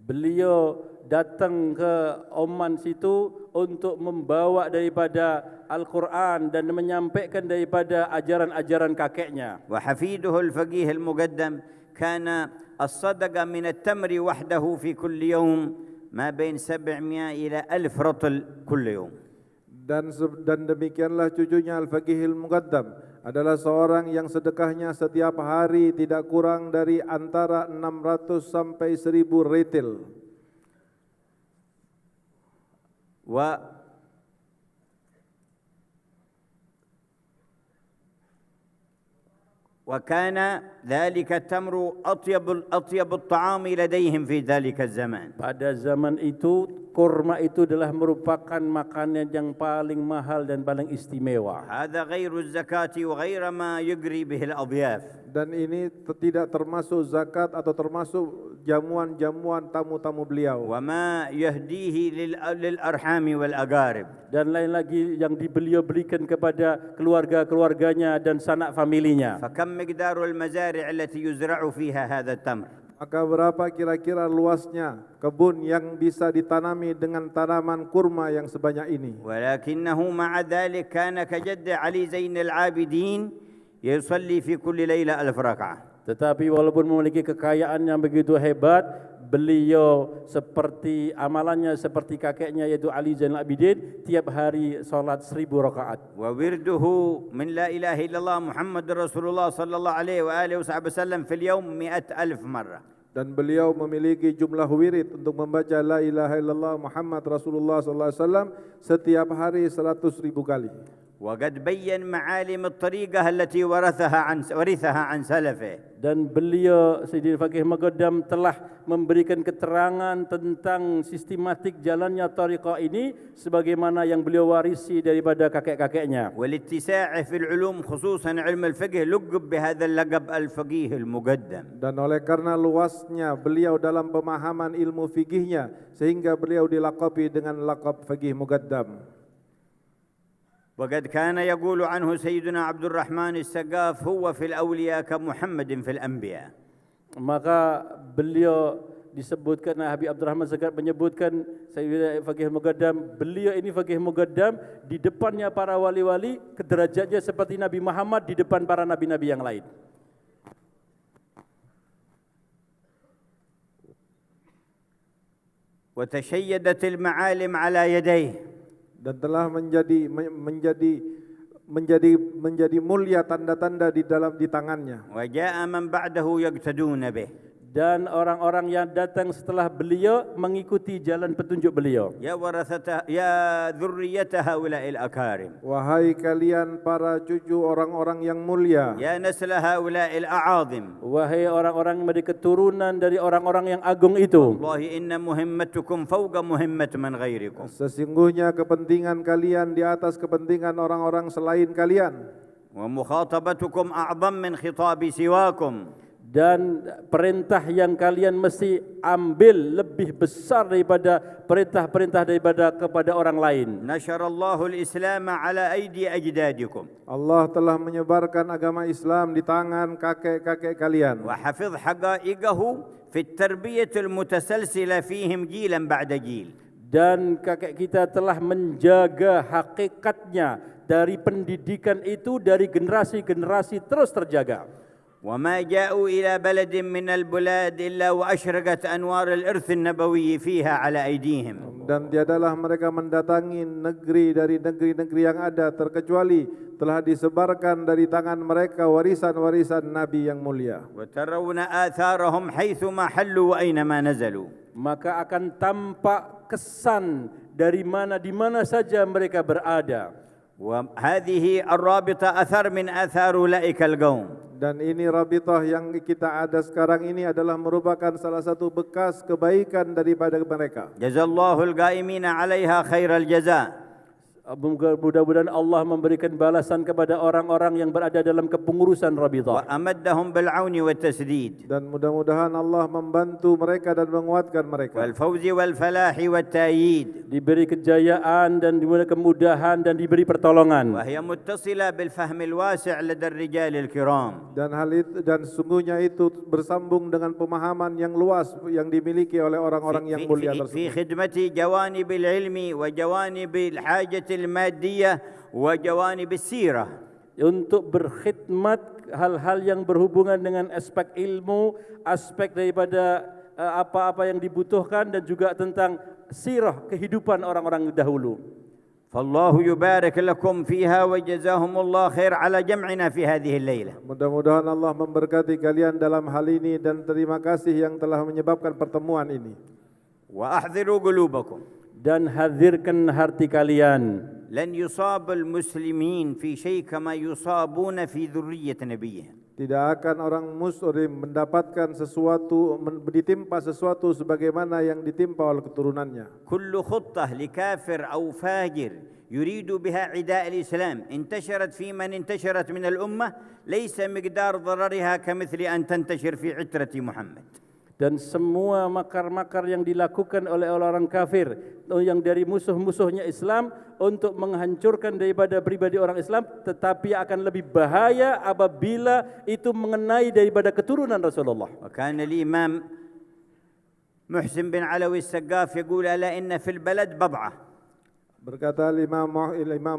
Beliau datang ke Oman situ untuk membawa daripada Al-Quran dan menyampaikan daripada ajaran-ajaran kakeknya. وحفيده الفقيه المقدم كان الصدقة من التمر وحده في كل يوم ما بين 700 إلى 1000 رطل كل يوم. Dan demikianlah cucunya Al-Faqihil Muqaddam adalah seorang yang sedekahnya setiap hari tidak kurang dari antara 600 sampai 1000 retil. وكان ذلك التمر أطيب الطعام لديهم في ذلك الزمان. Pada zaman itu kurma itu adalah merupakan makanan yang paling mahal dan paling istimewa. هذا غير الزكاة وغير ما يجري به الأضياف. Dan ini tidak termasuk zakat atau termasuk jamuan-jamuan tamu-tamu beliau. وما يهديه للأرحام والأقارب. Dan lain lagi yang beliau berikan kepada keluarga-keluarganya dan sanak familinya. فكم مقدار المزارع التي يزرع فيها هذا التمر؟ Maka berapa kira-kira luasnya kebun yang bisa ditanami dengan tanaman kurma yang sebanyak ini? ولكنه مع ذلك كان كجد علي زين العابدين يصلي في كل ليلة 1000 ركعة. Tetapi walaupun memiliki kekayaan yang begitu hebat, beliau seperti amalannya seperti kakeknya yaitu Ali Zainal Abidin, tiap hari salat 1000 rakaat. وورده من لا إله إلا الله محمد رسول الله صلى الله عليه وآله وسلم في اليوم 100,000 مرة. Dan beliau memiliki jumlah wirid untuk membaca la ilaha illallah Muhammad Rasulullah sallallahu alaihi wasallam setiap hari 100,000 kali. وقد بين معالم الطريقة التي ورثها عن سلفه. Dan beliau Sayyidina Faqih Muqaddam telah memberikan keterangan tentang sistematik jalannya tariqah ini sebagaimana yang beliau warisi daripada kakek-kakeknya. والاتساع في العلوم خصوصا علم الفقه لقب بهذا اللقب الفقيه المقدم. Dan oleh karena luasnya beliau dalam pemahaman ilmu fikihnya sehingga beliau dilaqabi dengan laqab Faqih Muqaddam. وقد كان يقول عنه سيدنا عبد الرحمن السقاف هو في الأولياء كمحمد في الأنبياء. Maka beliau disebutkan, Habib Abdurrahman Sagaf menyebutkan Sayyidina Faqih Muqaddam, beliau ini Faqih Muqaddam di depannya para wali-wali, kederajatnya seperti Nabi Muhammad di depan para nabi-nabi yang lain. وتشيدت المعالم على يديه. Dan telah menjadi mulia tanda-tanda di tangannya. وجاء من بعده يقتدون به. Dan orang-orang yang datang setelah beliau mengikuti jalan petunjuk beliau. يا ذرية هؤلاء الأكارم. Wahai kalian para cucu orang-orang yang mulia. يا نسل هؤلاء الأعاظم. Wahai orang-orang yang dari keturunan dari orang-orang yang agung itu. والله إن مهمتكم فوق مهمة من غيركم. Sesungguhnya kepentingan kalian di atas kepentingan orang-orang selain kalian. ومخاطبتكم أعظم من خطاب سواكم. Dan perintah yang kalian mesti ambil lebih besar daripada perintah-perintah daripada kepada orang lain. نشر الله الإسلام على أيدي أجدادكم. Allah telah menyebarkan agama Islam di tangan kakek-kakek kalian. وحفظ حقائقه في التربية المتسلسلة فيهم جيلا بعد جيل. Dan kakek kita telah menjaga hakikatnya dari pendidikan itu dari generasi-generasi terus terjaga. وما جاءوا إلى بلد من البلاد إلا وأشرقت أنوار الإرث النبوي فيها على أيديهم. Dan tiadalah mereka mendatangi negeri dari negeri-negeri yang ada terkecuali telah disebarkan dari tangan mereka warisan-warisan Nabi yang mulia. وترون آثارهم حيثما حلوا وأينما نزلوا. Maka akan tampak kesan dari mana di mana saja mereka berada. وهذه الرابطة أثر من آثار أولئك القوم. Dan ini rabitah yang kita ada sekarang ini adalah merupakan salah satu bekas kebaikan daripada mereka. Jazallahu al-qaimina 'alaiha khairal jaza. Mudah-mudahan Allah memberikan balasan kepada orang-orang yang berada dalam kepengurusan Rabithah. Wa amaddahum bil 'auni wat tasdid. Dan mudah-mudahan Allah membantu mereka dan menguatkan mereka. Wal fawzi wal falahi wat ta'yid. Diberi kejayaan dan diberi kemudahan dan diberi pertolongan. Wa hiya muttasila bil fahmi al wasi' ladar rijal al kiram. Dan hal itu dan sungguhnya itu bersambung dengan pemahaman yang luas yang dimiliki oleh orang-orang yang mulia tersebut. Fi khidmati jawanib al ilmi wa jawanib al hajati المادية وجوانب السيرة. Untuk berkhidmat hal-hal yang berhubungan dengan aspek ilmu, aspek daripada apa-apa yang dibutuhkan dan juga tentang sirah kehidupan orang-orang dahulu. فالله يبارك لكم فيها وجزاهم الله خير على جمعنا في هذه الليلة. Mudah-mudahan Allah memberkati kalian dalam hal ini dan terima kasih yang telah menyebabkan pertemuan ini. وأحذروا قلوبكم. Dan hadirkan hati kalian. لن يصاب المسلمين في شيء كما يصابون في ذرية نبيهم. Tidak akan orang muslim mendapatkan sesuatu, ditimpa sesuatu sebagaimana yang ditimpa oleh keturunannya. كل خطة لكافر أو فاجر يريد بها عداء الإسلام انتشرت في من انتشرت من الأمة ليس مقدار ضررها كمثل أن تنتشر في عترة محمد. Dan semua makar-makar yang dilakukan oleh orang kafir yang dari musuh-musuhnya Islam untuk menghancurkan daripada pribadi orang Islam, tetapi akan lebih bahaya apabila itu mengenai daripada keturunan Rasulullah. وكان الإمام محسن بن علوي السقاف يقول ألا إن في البلد بضعة. Berkata Imam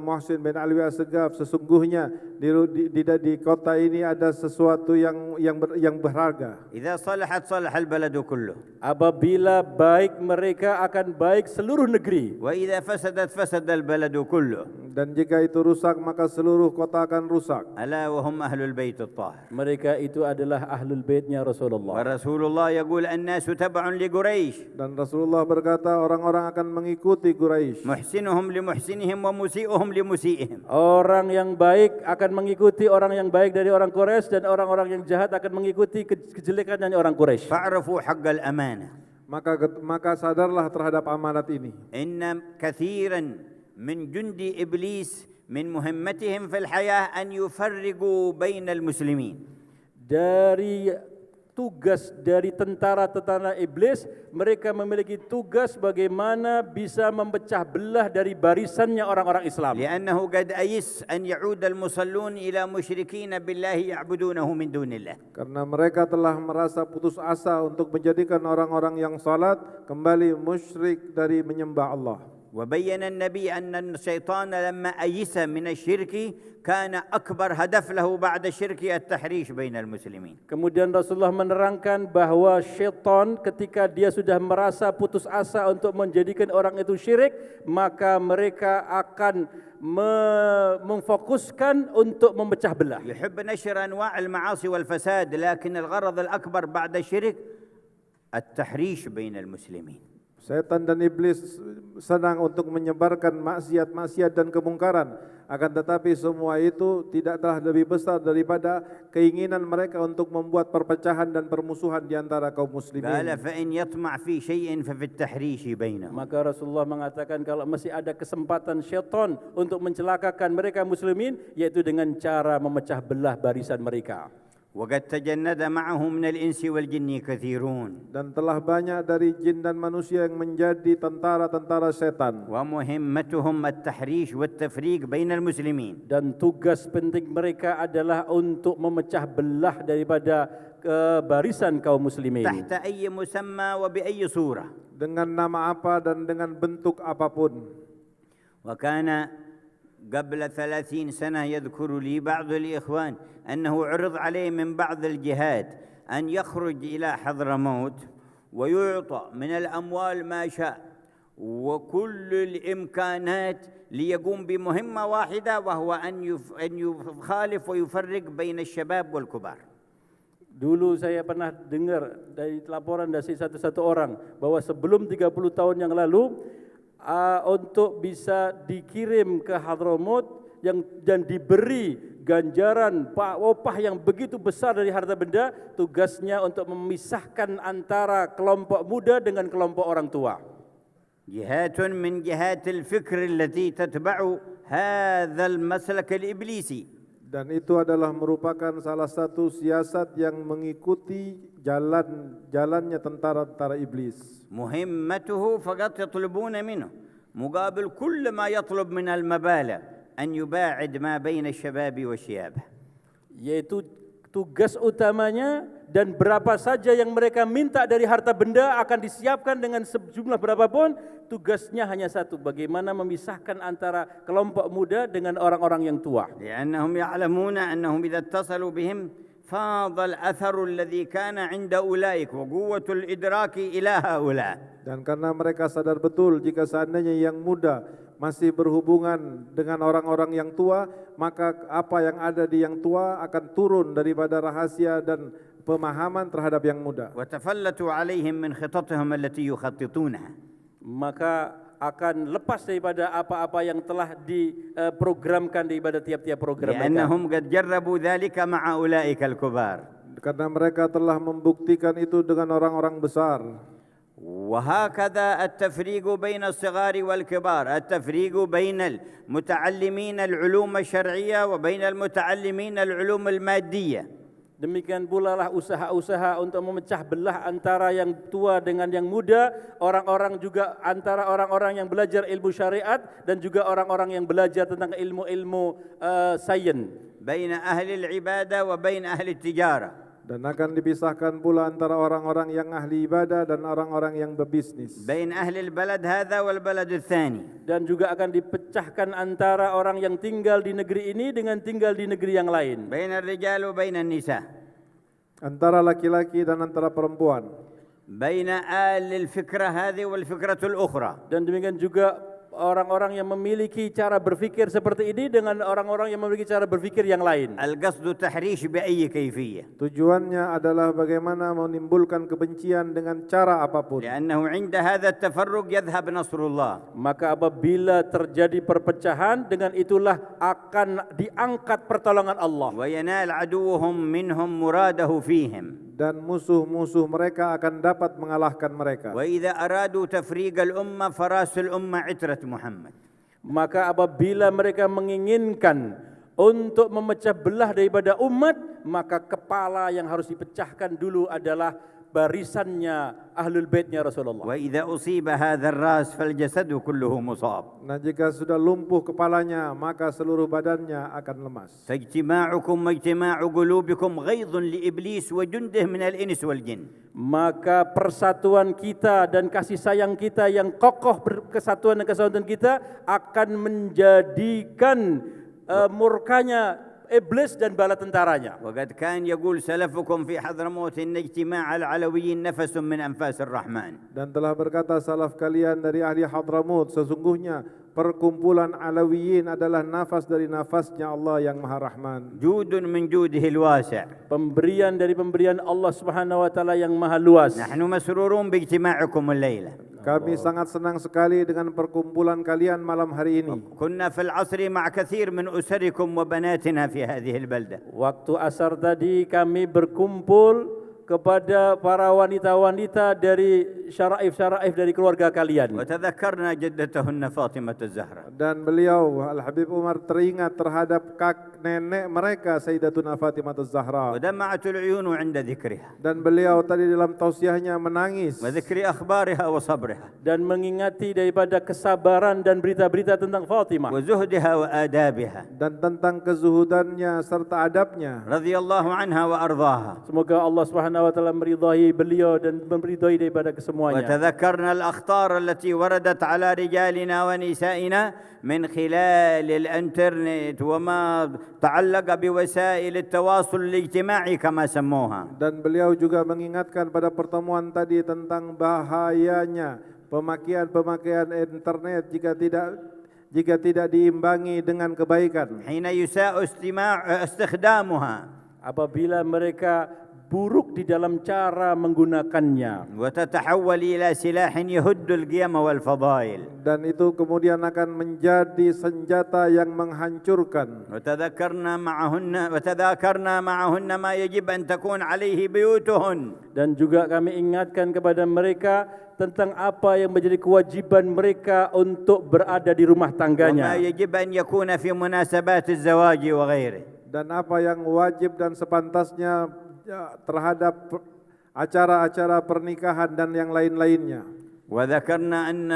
Muhsin bin Alwi As-Segaf, sesungguhnya di kota ini ada sesuatu yang berharga. إذا صلحت صلح البلد كله. Apabila baik mereka akan baik seluruh negeri. وإذا فسدت فسد البلد كله. Dan jika itu rusak maka seluruh kota akan rusak. ألا وهم أهل البيت الطاهر. Mereka itu adalah ahlul baitnya Rasulullah. ورسول الله يقول الناس تبع لقريش. Dan Rasulullah berkata orang-orang akan mengikuti Quraisy. محسنهم لمحسنهم ومسيئهم لمسيئهم. Orang yang baik akan mengikuti orang yang baik dari orang Quraisy, dan orang-orang yang jahat akan mengikuti kejelekan dari orang Quraisy. فاعرفوا حق الأمانة. Maka sadarlah terhadap amanat ini. إن كثيرا من جندي إبليس من مهمتهم في الحياة أن يفرقوا بين المسلمين. Dari tugas dari tentara-tentara iblis, mereka memiliki tugas bagaimana bisa memecah belah dari barisannya orang-orang Islam. لأنه قد أيس أن يعود المصلون إلى مشركين بالله يعبدونه من دون الله. Karena mereka telah merasa putus asa untuk menjadikan orang-orang yang salat kembali musyrik dari menyembah Allah. وبين النبي أن الشيطان لما أيس من الشرك كان أكبر هدف له بعد الشرك التحريش بين المسلمين. Kemudian Rasulullah menerangkan bahwa syaitan ketika dia sudah merasa putus asa untuk menjadikan orang itu syirik, maka mereka akan memfokuskan untuk memecah belah. يحب نشر أنواع المعاصي والفساد لكن الغرض الأكبر بعد الشرك التحريش بين المسلمين. Setan dan iblis senang untuk menyebarkan maksiat-maksiat dan kemungkaran, akan tetapi semua itu tidaklah lebih besar daripada keinginan mereka untuk membuat perpecahan dan permusuhan di antara kaum muslimin. قال فإن يطمع في شيء ففي التحريش بينهم. Maka Rasulullah mengatakan kalau masih ada kesempatan syaitan untuk mencelakakan mereka muslimin, yaitu dengan cara memecah belah barisan mereka. وقد تجند معه من الإنس والجن كثيرون. Dan telah banyak dari jin dan manusia yang menjadi tentara-tentara setan. ومهمتهم التحريش والتفريق بين المسلمين. Dan tugas penting mereka adalah untuk memecah belah daripada barisan kaum muslimin. تحت أي مسمى وبأي صورة. Dengan nama apa dan dengan bentuk apapun. وكان قبل 30 سنة يذكر لي بعض الإخوان أنه عرض عليه من بعض الجهات أن يخرج إلى حضرموت ويعطى من الأموال ما شاء وكل الإمكانات ليقوم بمهمة واحدة وهو أن يخالف ويفرق بين الشباب والكبار. Dulu saya pernah dengar dari laporan dari satu orang bahwa sebelum 30 tahun yang lalu untuk bisa dikirim ke Hadramaut dan diberi ganjaran upah yang begitu besar dari harta benda, tugasnya untuk memisahkan antara kelompok muda dengan kelompok orang tua. جهات من جهات الفكر التي تتبع هذا المسلك الإبليسي. Dan itu adalah merupakan salah satu siasat yang mengikuti jalannya tentara-tentara iblis. مهمته فقط يطلبون منه مقابل كل ما يطلب من المبالغ أن يباعد ما بين الشباب والشياب. Yaitu tugas utamanya, dan berapa saja yang mereka minta dari harta benda akan disiapkan dengan sejumlah berapapun. Tugasnya hanya satu, bagaimana memisahkan antara kelompok muda dengan orang-orang yang tua. لأنهم يعلمون أنهم إذا اتصلوا بهم فاض الأثر الذي كان عند أولئك وقوة الإدراك إلى هؤلاء. Dan karena mereka sadar betul jika seandainya yang muda masih berhubungan dengan orang-orang yang tua, maka apa yang ada di yang tua akan turun daripada rahasia dan pemahaman terhadap yang muda. وتفلتوا عليهم من خططهم التي يخططونها. Maka akan lepas daripada apa-apa yang telah diprogramkan daripada tiap-tiap program mereka. لأنهم قد جربوا ذلك مع أولئك الكبار. Karena mereka telah membuktikan itu dengan orang-orang besar. وهكذا التفريق بين الصغار والكبار، التفريق بين المتعلمين العلوم الشرعية وبين المتعلمين العلوم المادية. Demikian pula lah usaha-usaha untuk memecah belah antara yang tua dengan yang muda, orang-orang juga antara orang-orang yang belajar ilmu syariat dan juga orang-orang yang belajar tentang ilmu-ilmu sains. بين أهل العبادة وبين أهل التجارة. Dan akan dipisahkan pula antara orang-orang yang ahli ibadah dan orang-orang yang berbisnis. بين أهل البلد هذا والبلد الثاني. Dan juga akan dipecahkan antara orang yang tinggal di negeri ini dengan tinggal di negeri yang lain. بين الرجال وبين النساء. Antara laki-laki dan antara perempuan. بين آل الفكرة هذه والفكرة الأخرى. Dan demikian juga orang-orang yang memiliki cara berfikir seperti ini dengan orang-orang yang memiliki cara berfikir yang lain. القصد تحريش بأي كيفية. Tujuannya adalah bagaimana menimbulkan kebencian dengan cara apapun. لأنه عند هذا التفرق يذهب نصر الله. Maka apabila terjadi perpecahan, dengan itulah akan diangkat pertolongan Allah. وينال عدوهم منهم مراده فيهم. Dan musuh-musuh mereka akan dapat mengalahkan mereka. وإذا أرادوا تفريق الأمة فراس الأمة عترة محمد. Maka apabila mereka menginginkan untuk memecah belah daripada umat, maka kepala yang harus dipecahkan dulu adalah barisannya Ahlul Baitnya Rasulullah. وإذا أصيب هذا الرأس فالجسد كله مصاب. Nah, jika sudah lumpuh kepalanya, maka seluruh badannya akan lemas. فاجتماعكم واجتماع قلوبكم غيظ لإبليس وجنده من الإنس والجن. Maka persatuan kita dan kasih sayang kita yang kokoh, kesatuan dan kesatuan kita akan menjadikan murkanya iblis dan bala tentaranya. وقد كان يقول سلفكم في حضرموت إن اجتماع العلويين نفس من أنفاس الرحمن. Dan telah berkata salaf kalian dari ahli Hadramut, sesungguhnya perkumpulan Alawiyin adalah nafas dari nafasnya Allah yang Maha Rahman. جود من جوده الواسع. Pemberian dari pemberian Allah Subhanahu wa taala yang maha luas. نحن مسرورون باجتماعكم الليلة. Kami sangat senang sekali dengan perkumpulan kalian malam hari ini. كنا في العصر مع كثير من أسركم وبناتنا في هذه البلدة. Waktu asar tadi kami berkumpul kepada para wanita-wanita dari syaraif-syaraif dari keluarga kalian. وتذكرنا جدتهن فاطمة الزهراء. Dan beliau Al-Habib Umar teringat terhadap nenek mereka Sayyidatuna Fatimah Az-Zahra. ودمعت العيون عند ذكرها. Dan beliau tadi dalam tausiahnya menangis وذكر أخبارها وصبرها. Dan mengingati daripada kesabaran dan berita-berita tentang Fatimah. وزهدها وآدابها. dan tentang kezuhudannya serta adabnya. رضي الله عنها وأرضاها. Semoga Allah Subhanahu wa taala meridai beliau dan meridai daripada kesemuanya. وتذكرنا الأخطار التي وردت على رجالنا ونسائنا من خلال الانترنت وما تعلق بوسائل التواصل الاجتماعي كما سموها. Dan beliau juga mengingatkan pada pertemuan tadi tentang bahayanya pemakaian internet jika tidak diimbangi dengan kebaikan. حين يساء استخدامها. Apabila mereka buruk di dalam cara menggunakannya. وتتحول إلى سلاح يهد القيم والفضائل. Dan itu kemudian akan menjadi senjata yang menghancurkan. وتذكرنا معهن ما يجب أن تكون عليه بيوتهن. Dan juga kami ingatkan kepada mereka tentang apa yang menjadi kewajiban mereka untuk berada di rumah tangganya. وما يجب أن يكون في مناسبات الزواج وغيره. Dan apa yang wajib dan sepantasnya terhadap acara-acara pernikahan dan yang lain-lainnya. وذكرنا أن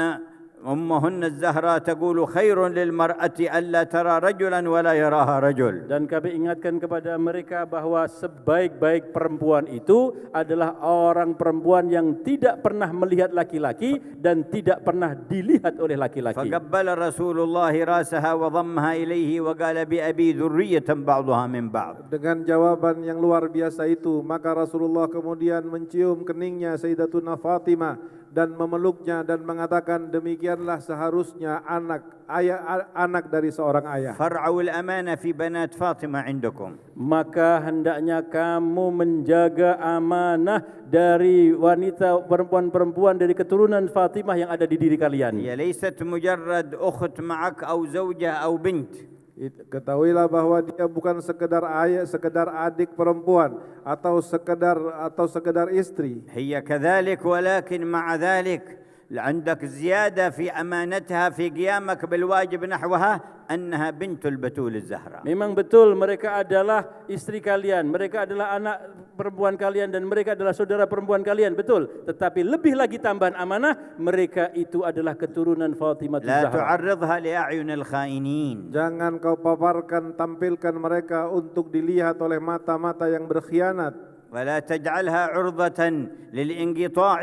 أمهن الزهراء تقول خير للمرأة ألا ترى رجلا ولا يراها رجل. Dan kami ingatkan kepada mereka bahwa sebaik-baik perempuan itu adalah orang perempuan yang tidak pernah melihat laki-laki dan tidak pernah dilihat oleh laki-laki. فقبل رسول الله رأسها وضمها إليه وقال بأبي ذرية بعضها من بعض. Dengan jawaban yang luar biasa itu, maka Rasulullah kemudian mencium keningnya Sayyidatuna Fatimah dan memeluknya dan mengatakan demikianlah seharusnya anak dari seorang ayah. فارعوا الأمانة في بنات فاطمة عندكم. Maka hendaknya kamu menjaga amanah dari wanita perempuan-perempuan dari keturunan Fatimah yang ada di diri kalian. هي ليست مجرد أخت معك أو زوجة أو بنت. Ketahuilah bahwa dia bukan sekedar ayah, sekedar adik perempuan atau sekedar istri. هي كذلك ولكن مع ذلك عندك زيادة في أمانتها في قيامك بالواجب نحوها أنها بنت البتول الزهراء. Memang betul mereka adalah istri kalian, mereka adalah anak perempuan kalian dan mereka adalah saudara perempuan kalian, betul. Tetapi lebih lagi tambahan amanah, mereka itu adalah keturunan Fatimah لا Zahra. تعرضها لأعين الخائنين. Jangan kau paparkan, tampilkan mereka untuk dilihat oleh mata-mata yang berkhianat. ولا تجعلها عرضة للانقطاع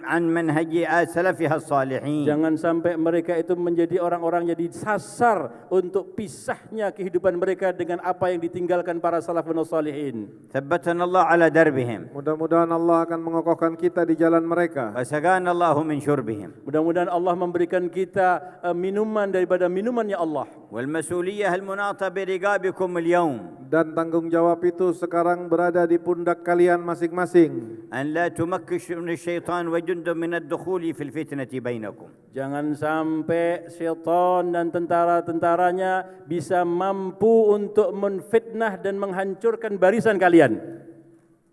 عن منهج سلفها الصالحين. Jangan sampai mereka itu menjadi orang-orang yang disasar untuk pisahnya kehidupan mereka dengan apa yang ditinggalkan para salafun salihin. ثبتنا الله على دربهم. Mudah-mudahan Allah akan mengokohkan kita di jalan mereka. وسقانا الله من شربهم. Mudah-mudahan Allah memberikan kita minuman daripada minumannya Allah. والمسؤولية المناطة برقابكم اليوم. Dan tanggung jawab itu sekarang berada di pundak kalian masing-masing. أن لا تمكنوا الشيطان وجند من الدخول في الفتنة بينكم. Jangan sampai syaitan dan tentara-tentaranya bisa mampu untuk menfitnah dan menghancurkan barisan kalian.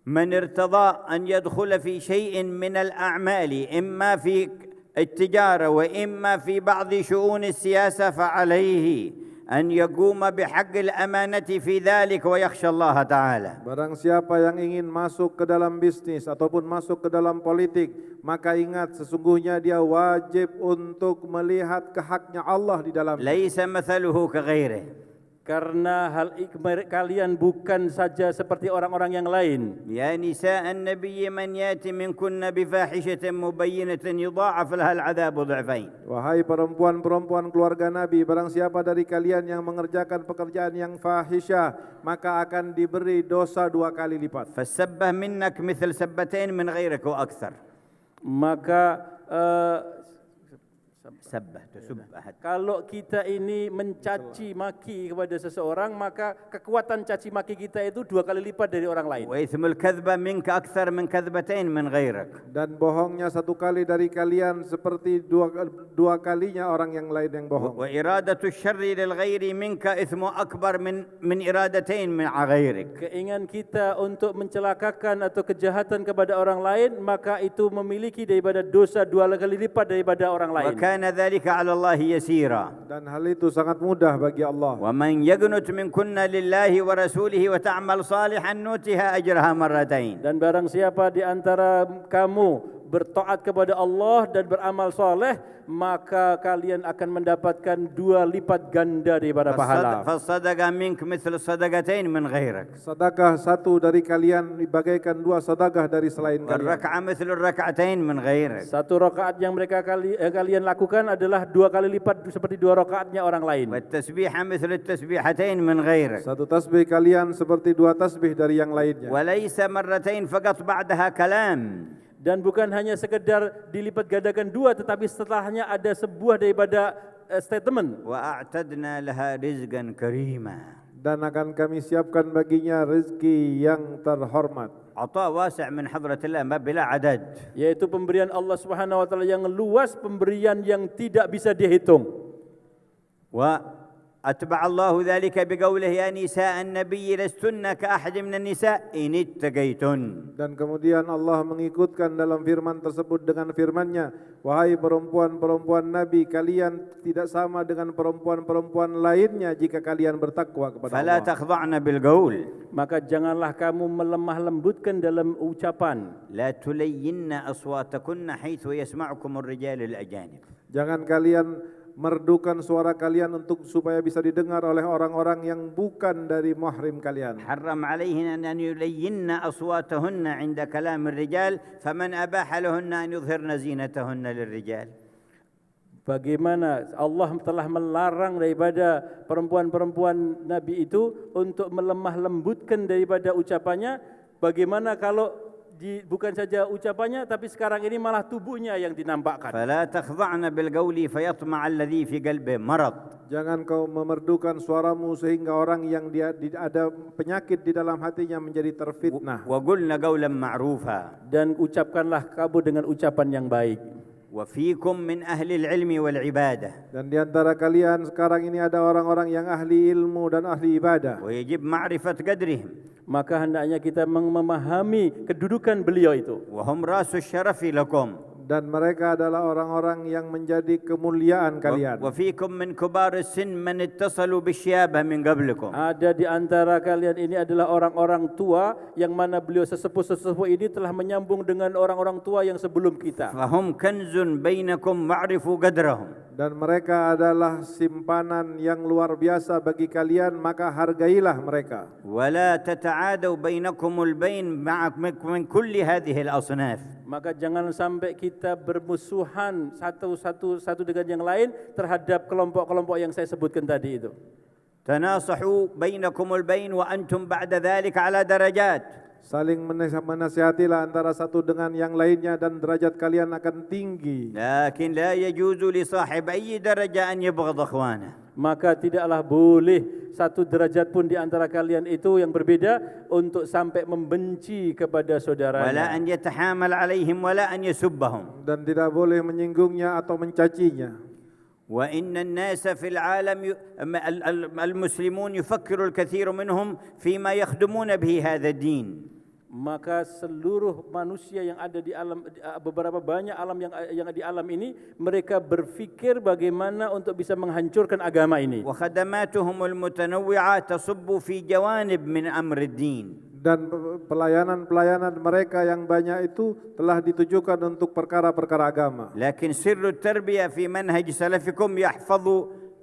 من ارتضى أن يدخل في شيء من الأعمال إما في التجارة وإما في بعض شؤون السياسة فعليه أن يقوم بحق الأمانة في ذلك ويخشى الله تعالى. Barang siapa yang ingin masuk ke dalam bisnis ataupun masuk ke dalam politik, maka ingat sesungguhnya dia wajib untuk melihat haknya Allah di dalamnya. ليس مثله كغيره. Karena kalian bukan saja seperti orang-orang yang lain. يا نساء النبي من يأتي منكن بفاحشة مبينة يضاعف لها العذاب ضعفين. Wahai perempuan-perempuan keluarga Nabi, barang siapa dari kalian yang mengerjakan pekerjaan yang fahisyah, maka akan diberi dosa 2 kali lipat. فالسبة منك مثل سبتين من غيرك وأكثر. Maka سبة تسب أحد. kalau kita ini mencaci maki kepada seseorang, maka kekuatan caci maki kita itu 2 kali lipat dari orang lain. وإثم الكذبة منك أكثر من كذبتين من غيرك. Dan bohongnya 1 kali dari kalian seperti dua kalinya orang yang lain yang bohong. وإرادة الشر للغير منك إثم أكبر من إرادتين من غيرك. Keinginan kita untuk mencelakakan atau kejahatan kepada orang lain, maka itu memiliki daripada dosa 2 kali lipat daripada orang lain. وكان ذلك على الله يسيرا. Dan hal itu sangat mudah bagi Allah. ومن يقنت منكن لله ورسوله وتعمل صالحا نؤتها أجرها مرتين. Dan barang siapa di antara kamu bertaat kepada Allah dan beramal soleh, maka kalian akan mendapatkan 2 lipat ganda daripada pahala. فالصدقة منك مثل الصدقتين من غيرك. Sedekah 1 dari kalian bagaikan 2 sedekah dari selain kalian. والركعة مثل الركعتين من غيرك. 1 rakaat yang kalian lakukan adalah 2 kali lipat seperti 2 rakaatnya orang lain. والتسبيحة مثل التسبيحتين من غيرك. 1 tasbih kalian seperti 2 tasbih dari yang lainnya. وليس مرتين فقط بعدها كلام. Dan bukan hanya sekedar dilipat gandakan 2, tetapi setelahnya ada sebuah daripada statement. وأعتدنا لها رزقا كريما. Dan akan kami siapkan baginya rezeki yang terhormat. عطاء واسع من حضرة الله ما بلا عدد. Yaitu pemberian Allah Subhanahu wa taala yang luas, pemberian yang tidak bisa dihitung. وأتبع الله ذلك بقوله يا نساء النبي لستن كأحد من النساء إن اتقيتن. Dan kemudian Allah mengikutkan dalam firman tersebut dengan firman-Nya, wahai perempuan-perempuan Nabi, kalian tidak sama dengan perempuan-perempuan lainnya jika kalian bertakwa kepada فلا Allah. تخضعن بالقول. Maka janganlah kamu melemah lembutkan dalam ucapan. لا تلين أصواتكن حيث يسمعكم الرجال الأجانب. Jangan kalian merdukan suara kalian supaya bisa didengar oleh orang-orang yang bukan dari mahrim kalian. حرم عليهن أن يلين أصواتهن عند كلام الرجال فمن أباح لهن أن يظهرن زينتهن للرجال. Bagaimana Allah telah melarang daripada perempuan-perempuan Nabi itu untuk melemah lembutkan daripada ucapannya. Bagaimana kalau bukan saja ucapannya, tapi sekarang ini malah tubuhnya yang dinampakkan. فلا تخضعن بالقول فيطمع الذي في قلبه مرض. Jangan kau memerdukan suaramu sehingga orang yang ada penyakit di dalam hatinya menjadi terfitnah. وقلنا قولا معروفا. Dan ucapkanlah kamu dengan ucapan yang baik. وفيكم من أهل العلم والعبادة. Dan di antara kalian sekarang ini ada orang-orang yang ahli ilmu dan ahli ibadah. ويجب معرفة قدرهم. Maka hendaknya kita memahami kedudukan beliau itu. وهم رأس الشرف لكم. Dan mereka adalah orang-orang yang menjadi kemuliaan kalian. وفيكم من كبار السن من اتصلوا بالشيابة من قبلكم. Ada di antara kalian ini adalah orang-orang tua yang mana beliau sesepuh-sesepuh ini telah menyambung dengan orang-orang tua yang sebelum kita. فهم كنز بينكم واعرفوا قدرهم. Dan mereka adalah simpanan yang luar biasa bagi kalian, maka hargailah mereka. ولا تتعادوا بينكم البين من كل هذه الأصناف. Maka jangan sampai kita bermusuhan satu dengan yang lain terhadap kelompok-kelompok yang saya sebutkan tadi itu. تناصحوا بينكم البين وأنتم بعد ذلك على درجات. Saling menasihatilah antara satu dengan yang lainnya dan derajat kalian akan tinggi. لكن لا يجوز لصاحب أي درجة أن يبغض أخوانه. Maka tidaklah boleh satu derajat pun di antara kalian itu yang berbeda untuk sampai membenci kepada ولا saudaranya. أن يتحامل عليهم ولا أن يسبهم. Dan tidak boleh menyinggungnya atau mencacinya. وإن الناس في العالم المسلمون يفكر الكثير منهم فيما يخدمون به هذا الدين. Maka seluruh manusia yang ada di alam, beberapa banyak alam yang di alam ini, mereka berfikir bagaimana untuk bisa menghancurkan agama ini. وخدماتهم المتنوعة تصب في جوانب من أمر الدين. Dan pelayanan-pelayanan mereka yang banyak itu telah ditujukan untuk perkara-perkara agama. لكن سر التربية في منهج سلفكم يحفظ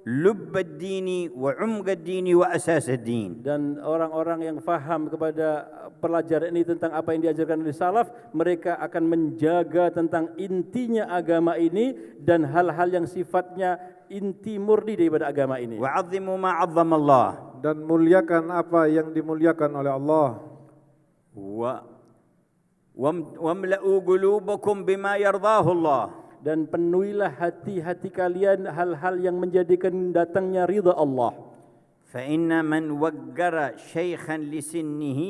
لب الدين وعمق الدين وأساس الدين. Dan orang-orang yang faham kepada pelajaran ini tentang apa yang diajarkan oleh salaf, mereka akan menjaga tentang intinya agama ini dan hal-hal yang sifatnya inti murni daripada agama ini. وعظموا ما عظم الله. Dan muliakan apa yang dimuliakan oleh Allah. واملأوا قلوبكم بما يرضاه الله. Dan penuhilah hati-hati kalian hal-hal yang menjadikan datangnya ridha Allah. فإن من وقر شيخا لسنه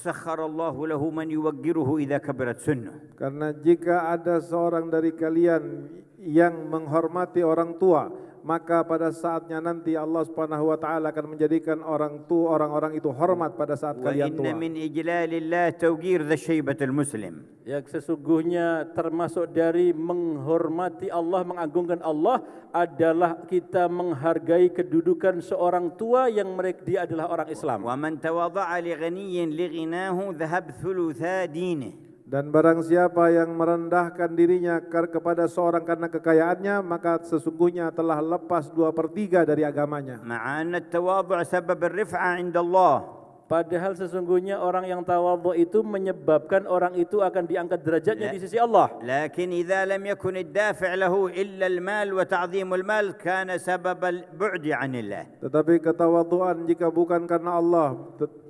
سخر الله له من يوقره إذا كبرت سنه. Karena jika ada seorang dari kalian yang menghormati orang tua, maka pada saatnya nanti Allah Subhanahu wa taala akan menjadikan orang-orang itu hormat pada saat kalian tua. وإن من إجلال الله توقير ذا الشيبة المسلم. Yang sesungguhnya termasuk dari menghormati Allah, mengagungkan Allah adalah kita menghargai kedudukan seorang tua yang dia adalah orang Islam. ومن تواضع لغني لغناه ذهب ثلثا دينه. Dan barang siapa yang merendahkan dirinya kepada seorang karena kekayaannya, maka sesungguhnya telah lepas 2/3 dari agamanya. مع أن التواضع سبب الرفعة عند الله. Padahal sesungguhnya orang yang tawadhu itu menyebabkan orang itu akan diangkat derajatnya di sisi Allah. لكن إذا لم يكن الدافع له إلا المال وتعظيم المال كان سبب البعد عن الله. Tetapi ketawadhuan jika bukan karena Allah,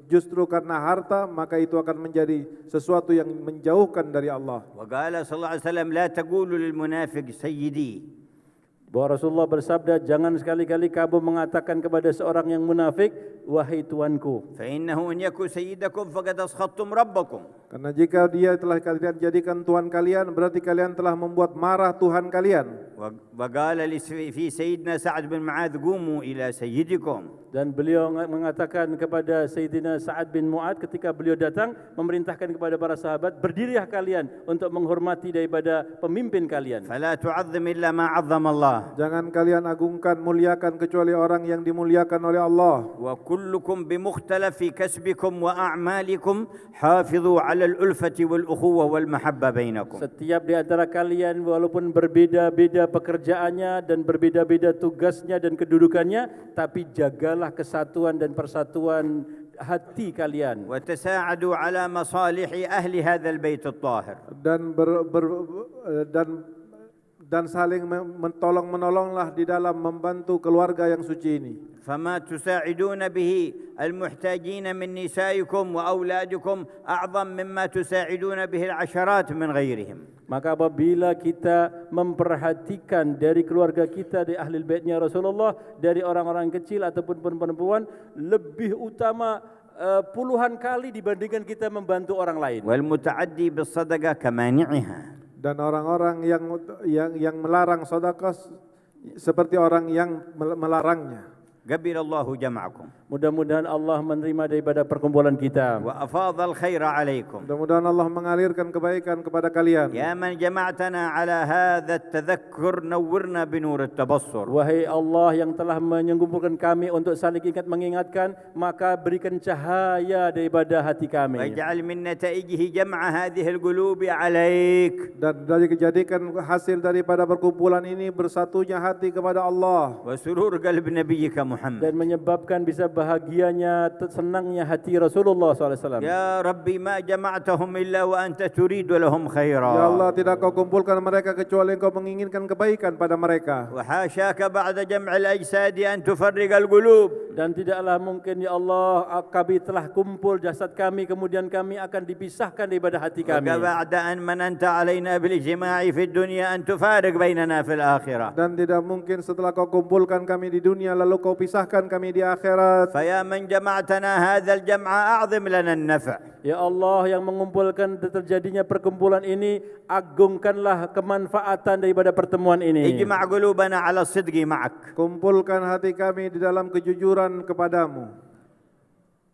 justru karena harta, maka itu akan menjadi sesuatu yang menjauhkan dari Allah. وقال صلى الله عليه وسلم لا تقولوا للمنافق سيدي. Bahwa Rasulullah bersabda, jangan sekali-kali kamu mengatakan kepada seorang yang munafik, wahai tuanku. فإنه إن يكن سيدكم فقد أسخطتم ربكم. Karena jika dia telah kalian jadikan Tuhan kalian, berarti kalian telah membuat marah Tuhan kalian. وقال في سيدنا سعد بن معاذ قوموا إلى سيدكم. Dan beliau mengatakan kepada Sayyidina Sa'ad bin Mu'ad ketika beliau datang memerintahkan kepada para sahabat, berdirilah kalian untuk menghormati daripada pemimpin kalian. فلا تعظم إلا ما عظم الله. Jangan kalian agungkan, muliakan kecuali orang yang dimuliakan oleh Allah. وكلكم بمختلف كسبكم وأعمالكم حافظوا على الألفة والأخوة والمحبة بينكم. Setiap di antara kalian walaupun berbeda-beda pekerjaannya dan berbeda-beda tugasnya dan kedudukannya, tapi jagalah kesatuan dan persatuan hati kalian. وتساعدوا على مصالح أهل هذا البيت الطاهر. dan saling menolonglah di dalam membantu keluarga yang suci ini. فما تساعدون به المحتاجين من نسائكم وأولادكم أعظم مما تساعدون به العشرات من غيرهم. Maka apabila kita memperhatikan dari keluarga kita, dari ahli baitnya Rasulullah, dari orang-orang kecil ataupun perempuan, lebih utama puluhan kali dibandingkan kita membantu orang lain. والمتعدي بالصدقة كمانعها. Dan orang-orang yang melarang sedekah seperti orang yang melarangnya. قبل الله جمعكم. Mudah-mudahan Allah menerima daripada perkumpulan kita. وأفاض الخير عليكم. Mudah-mudahan Allah mengalirkan kebaikan kepada kalian. يا من جمعتنا على هذا التذكر نورنا بنور التبصر. Wahai Allah yang telah mengumpulkan kami untuk saling ingat mengingatkan, maka berikan cahaya daripada hati kami. واجعل من نتائجه جمع هذه القلوب عليك. Dan jadikan hasil daripada perkumpulan ini bersatunya hati kepada Allah. وسرور قلب نبيك محمد. Dan menyebabkan bisa bahagianya, senangnya hati Rasulullah SAW. يا ربي ما جمعتهم إلا وأنت تريد لهم خيرا. Ya Allah, tidak kau kumpulkan mereka kecuali engkau menginginkan kebaikan pada mereka. وحاشاك بعد جمع الأجساد أن تفرق القلوب. Dan tidaklah mungkin ya Allah, kami telah kumpul jasad kami, kemudian kami akan dipisahkan daripada hati kami. وبعد أن مننت علينا بالاجتماع في الدنيا أن تفارق بيننا في الآخرة. Dan tidak mungkin setelah kau kumpulkan kami di dunia lalu kau pisahkan kami di akhirat. فيا من جمعتنا هذا الجمع أعظم لنا النفع. Ya Allah yang mengumpulkan terjadinya perkumpulan ini, agungkanlah kemanfaatan daripada pertemuan ini. اجمع قلوبنا على الصدق معك. Kumpulkan hati kami di dalam kejujuran kepadamu.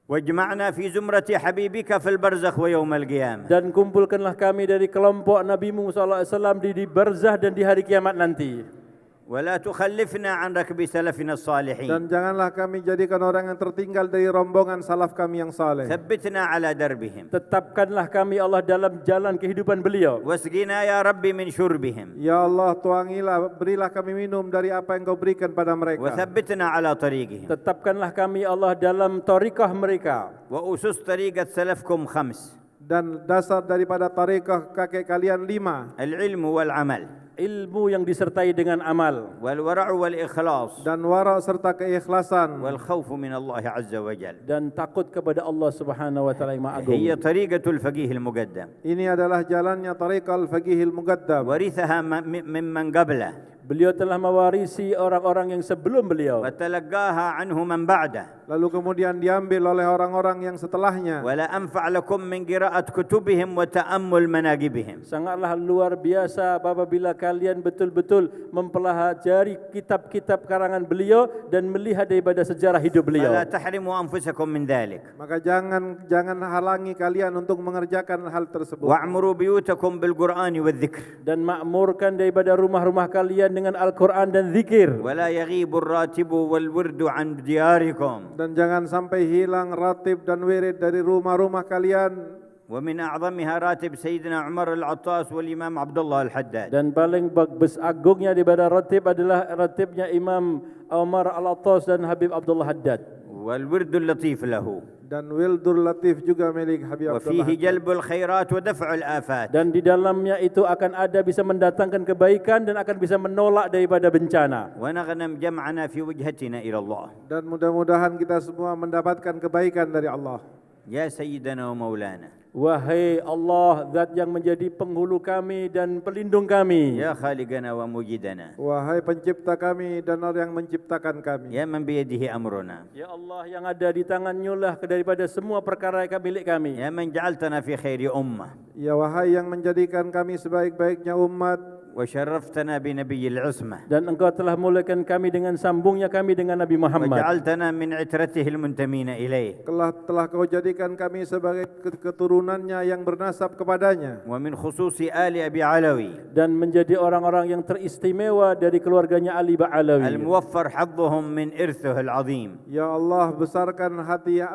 واجمعنا في زمرة حبيبك في البرزخ ويوم القيامة. Dan kumpulkanlah kami dari kelompok Nabi-Mu SAW di barzah dan di hari kiamat nanti. ولا تخلفنا عن ركب سلفنا الصالحين. Dan janganlah kami jadikan orang yang tertinggal dari rombongan salaf kami yang saleh. ثبتنا على دربهم. Tetapkanlah kami Allah dalam jalan kehidupan beliau. واسقنا يا ربي من شربهم. Ya Allah, tuangilah, berilah kami minum dari apa yang kau berikan pada mereka. وثبتنا على طريقهم. Tetapkanlah kami Allah dalam tariqah mereka. وأسس طريقة سلفكم 5. Dan dasar daripada tarekah kakek kalian 5. العلم والعمل. Ilmu yang disertai dengan amal. والورع والإخلاص. Dan wara serta keikhlasan. والخوف من الله عز وجل. Dan takut kepada Allah Subhanahu wa taala yang Maha Agung. هي طريقة الفقيه المقدم. Ini adalah jalannya tarekah al-faqihil muqaddam. ورثها ممن قبله. Beliau telah mewarisi orang-orang yang sebelum beliau. وتلقاها عنه من بعده. Lalu kemudian diambil oleh orang-orang yang setelahnya. ولا أنفع لكم من قراءة كتبهم وتأمل مناقبهم. Sangatlah luar biasa apabila kalian betul-betul mempelajari kitab-kitab karangan beliau dan melihat daripada sejarah hidup beliau. فلا تحرموا أنفسكم من ذلك. Maka jangan halangi kalian untuk mengerjakan hal tersebut. وأعمروا بيوتكم بالقرآن والذكر. Dan makmurkan daripada rumah-rumah kalian dengan Al-Quran dan zikir. ولا يغيب الراتب والورد عن دياركم. Dan jangan sampai hilang ratib dan wirid dari rumah-rumah kalian. ومن أعظمها راتب سيدنا عمر العطاس والإمام عبد الله الحداد. Dan paling agungnya daripada ratib adalah ratibnya Imam Umar Al-Attas dan Habib Abdullah Haddad. والورد اللطيف له. Dan Wildur Latif juga milik Habib Abdullah. وفيه جلب الخيرات ودفع الآفات. Dan di dalamnya itu akan ada bisa mendatangkan kebaikan dan akan bisa menolak daripada bencana. ونغنم جمعنا في وجهتنا إلى الله. Dan mudah-mudahan kita semua mendapatkan kebaikan dari Allah. يا سيدنا ومولانا. Wahai Allah, zat yang menjadi penghulu kami dan pelindung kami. يا خالقنا وموجدنا. Wahai pencipta kami dan orang yang menciptakan kami. يا من بيده أمرنا. Ya Allah yang ada di tangannya lah daripada semua perkara yang milik kami. يا من جعلتنا في خير أمة. Ya wahai yang menjadikan kami sebaik-baiknya umat. وشرفتنا بنبي العصمة. Dan engkau telah muliakan kami dengan sambungnya kami dengan Nabi Muhammad. وجعلتنا من عترته المنتمين إليه. Telah kau jadikan kami sebagai keturunannya yang bernasab kepadanya. ومن خصوص آل أبي علوي. Dan menjadi orang-orang yang teristimewa dari keluarganya Ali Ba'alawi. الموفر حظهم من إرثه العظيم. Ya Allah, besarkan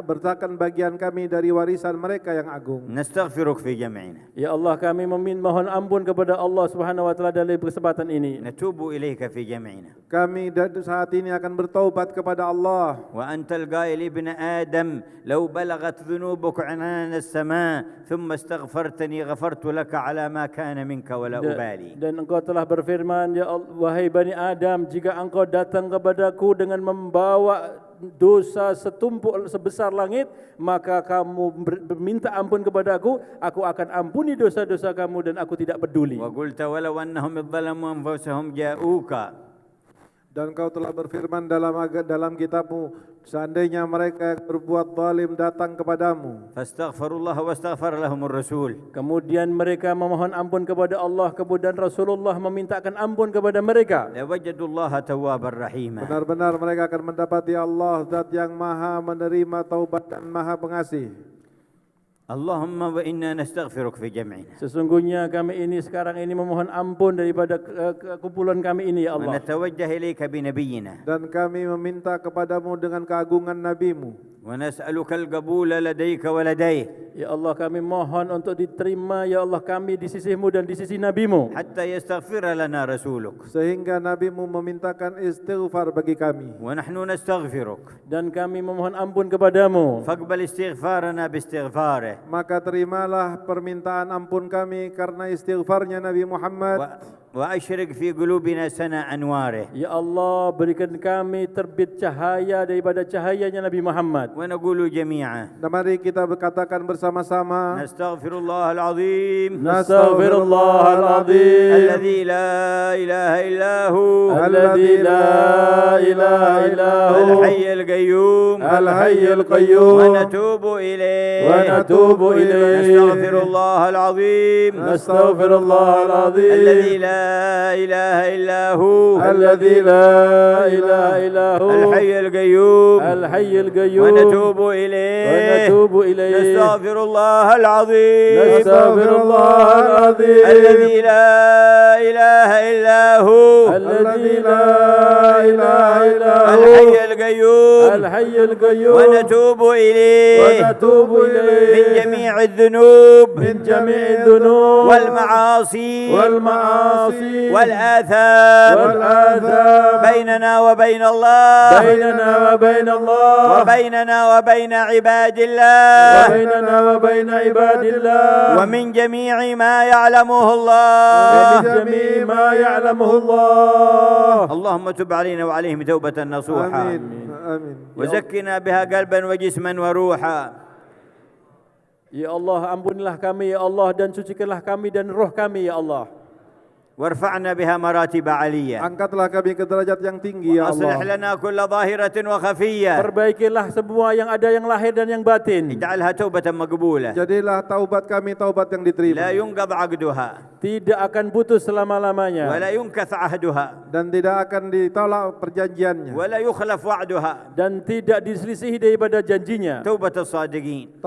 besarkan bagian kami dari warisan mereka yang agung. نستغفرك في جمعنا. Ya Allah, kami mohon ampun kepada Allah Subhanahu wa taala dari kesempatan ini. نتوب إليك في جمعنا. Kami saat ini akan bertaubat kepada Allah. وأنت القائل ابن آدم لو بلغت ذنوبك عنان السماء ثم استغفرتني غفرت لك على ما كان منك ولا أبالي. Dan engkau telah berfirman, ya Allah, wahai Bani Adam, jika engkau datang kepadaku dengan membawa dosa setumpuk sebesar langit, maka kamu minta ampun kepada aku akan ampuni dosa-dosa kamu dan aku tidak peduli. وقلت ولو أنهم ظلموا أنفسهم جاءوك. Dan kau telah berfirman dalam kitabmu, seandainya mereka yang berbuat zalim datang kepadamu, فاستغفروا الله واستغفر لهم الرسول. Kemudian mereka memohon ampun kepada Allah, kemudian Rasulullah memintakan ampun kepada mereka, لوجدوا الله توابا رحيما. benar-benar mereka akan mendapati Allah Zat yang Maha menerima taubat dan Maha pengasih. اللهم وإنا نستغفرك في جمعنا. Sesungguhnya kami ini sekarang ini memohon ampun daripada kumpulan kami ini, ya Allah. ونتوجه إليك بنبينا. Dan kami meminta kepadamu dengan keagungan nabimu. ونسألك القبول لديك ولديه. Ya Allah, kami mohon untuk diterima, ya Allah, kami di sisimu dan di sisi nabimu, حتى يستغفر لنا رسولك. Sehingga nabimu memintakan istighfar bagi kami. ونحن نستغفرك. dan kami memohon ampun kepadamu. فاقبل استغفارنا باستغفاره. Maka terimalah permintaan ampun kami karena istighfarnya Nabi Muhammad. وأشرق في قلوبنا سنا أنواره. Ya Allah, berikan kami terbit cahaya daripada cahayanya Nabi Muhammad. ونقول جميعا Mari kita berkatakan bersama-sama. نستغفر الله العظيم Nastaghfirullahal azim الذي لا إله إلا هو alladzi la ilaha illa hu الحي القيوم al-hayyul qayyum ونتوب إليه ونتوب إليه. نستغفر الله العظيم Nastaghfirullahal azim الذي لا إله إلا هو alladzi la ilaha illa hu الحي القيوم al-hayyul qayyum ونتوب إليه ونتوب إليه. نستغفر الله العظيم Nastaghfirullahal azim الذي لا إله إلا هو الذي لا إله إلا هو الحي القيوم الحي القيوم ونتوب إليه ونتوب إليه من جميع الذنوب من جميع الذنوب والمعاصي والمعاصي والآثام والآثام بيننا وبين الله بيننا وبين الله وبيننا وبين عباد الله وبيننا وبين عباد الله ومن جميع ما يعلمه ومن الله جميع ما يعلمه الله. اللهم تب علينا وعليهم توبة نصوحا Amin. Amin. وزكنا بها قلبا وجسما وروحا. Ya Allah, ampunilah kami, ya Allah, dan sucikanlah kami dan roh kami, ya Allah. وارفعنا بها مراتب علية. Angkatlah kami ke derajat yang tinggi ya أصلح Allah. لنا كل ظاهرة وخفية. Perbaikilah semua yang ada yang lahir dan yang batin. اجعلها توبة مقبولة Jadilah taubat kami taubat yang diterima. لا ينقض عقدها Tidak akan putus selama-lamanya. ولا ينكث عهدها Dan tidak akan ditolak perjanjiannya. ولا يخلف وعدها. Dan tidak diselisihi daripada janjinya. توبة الصادقين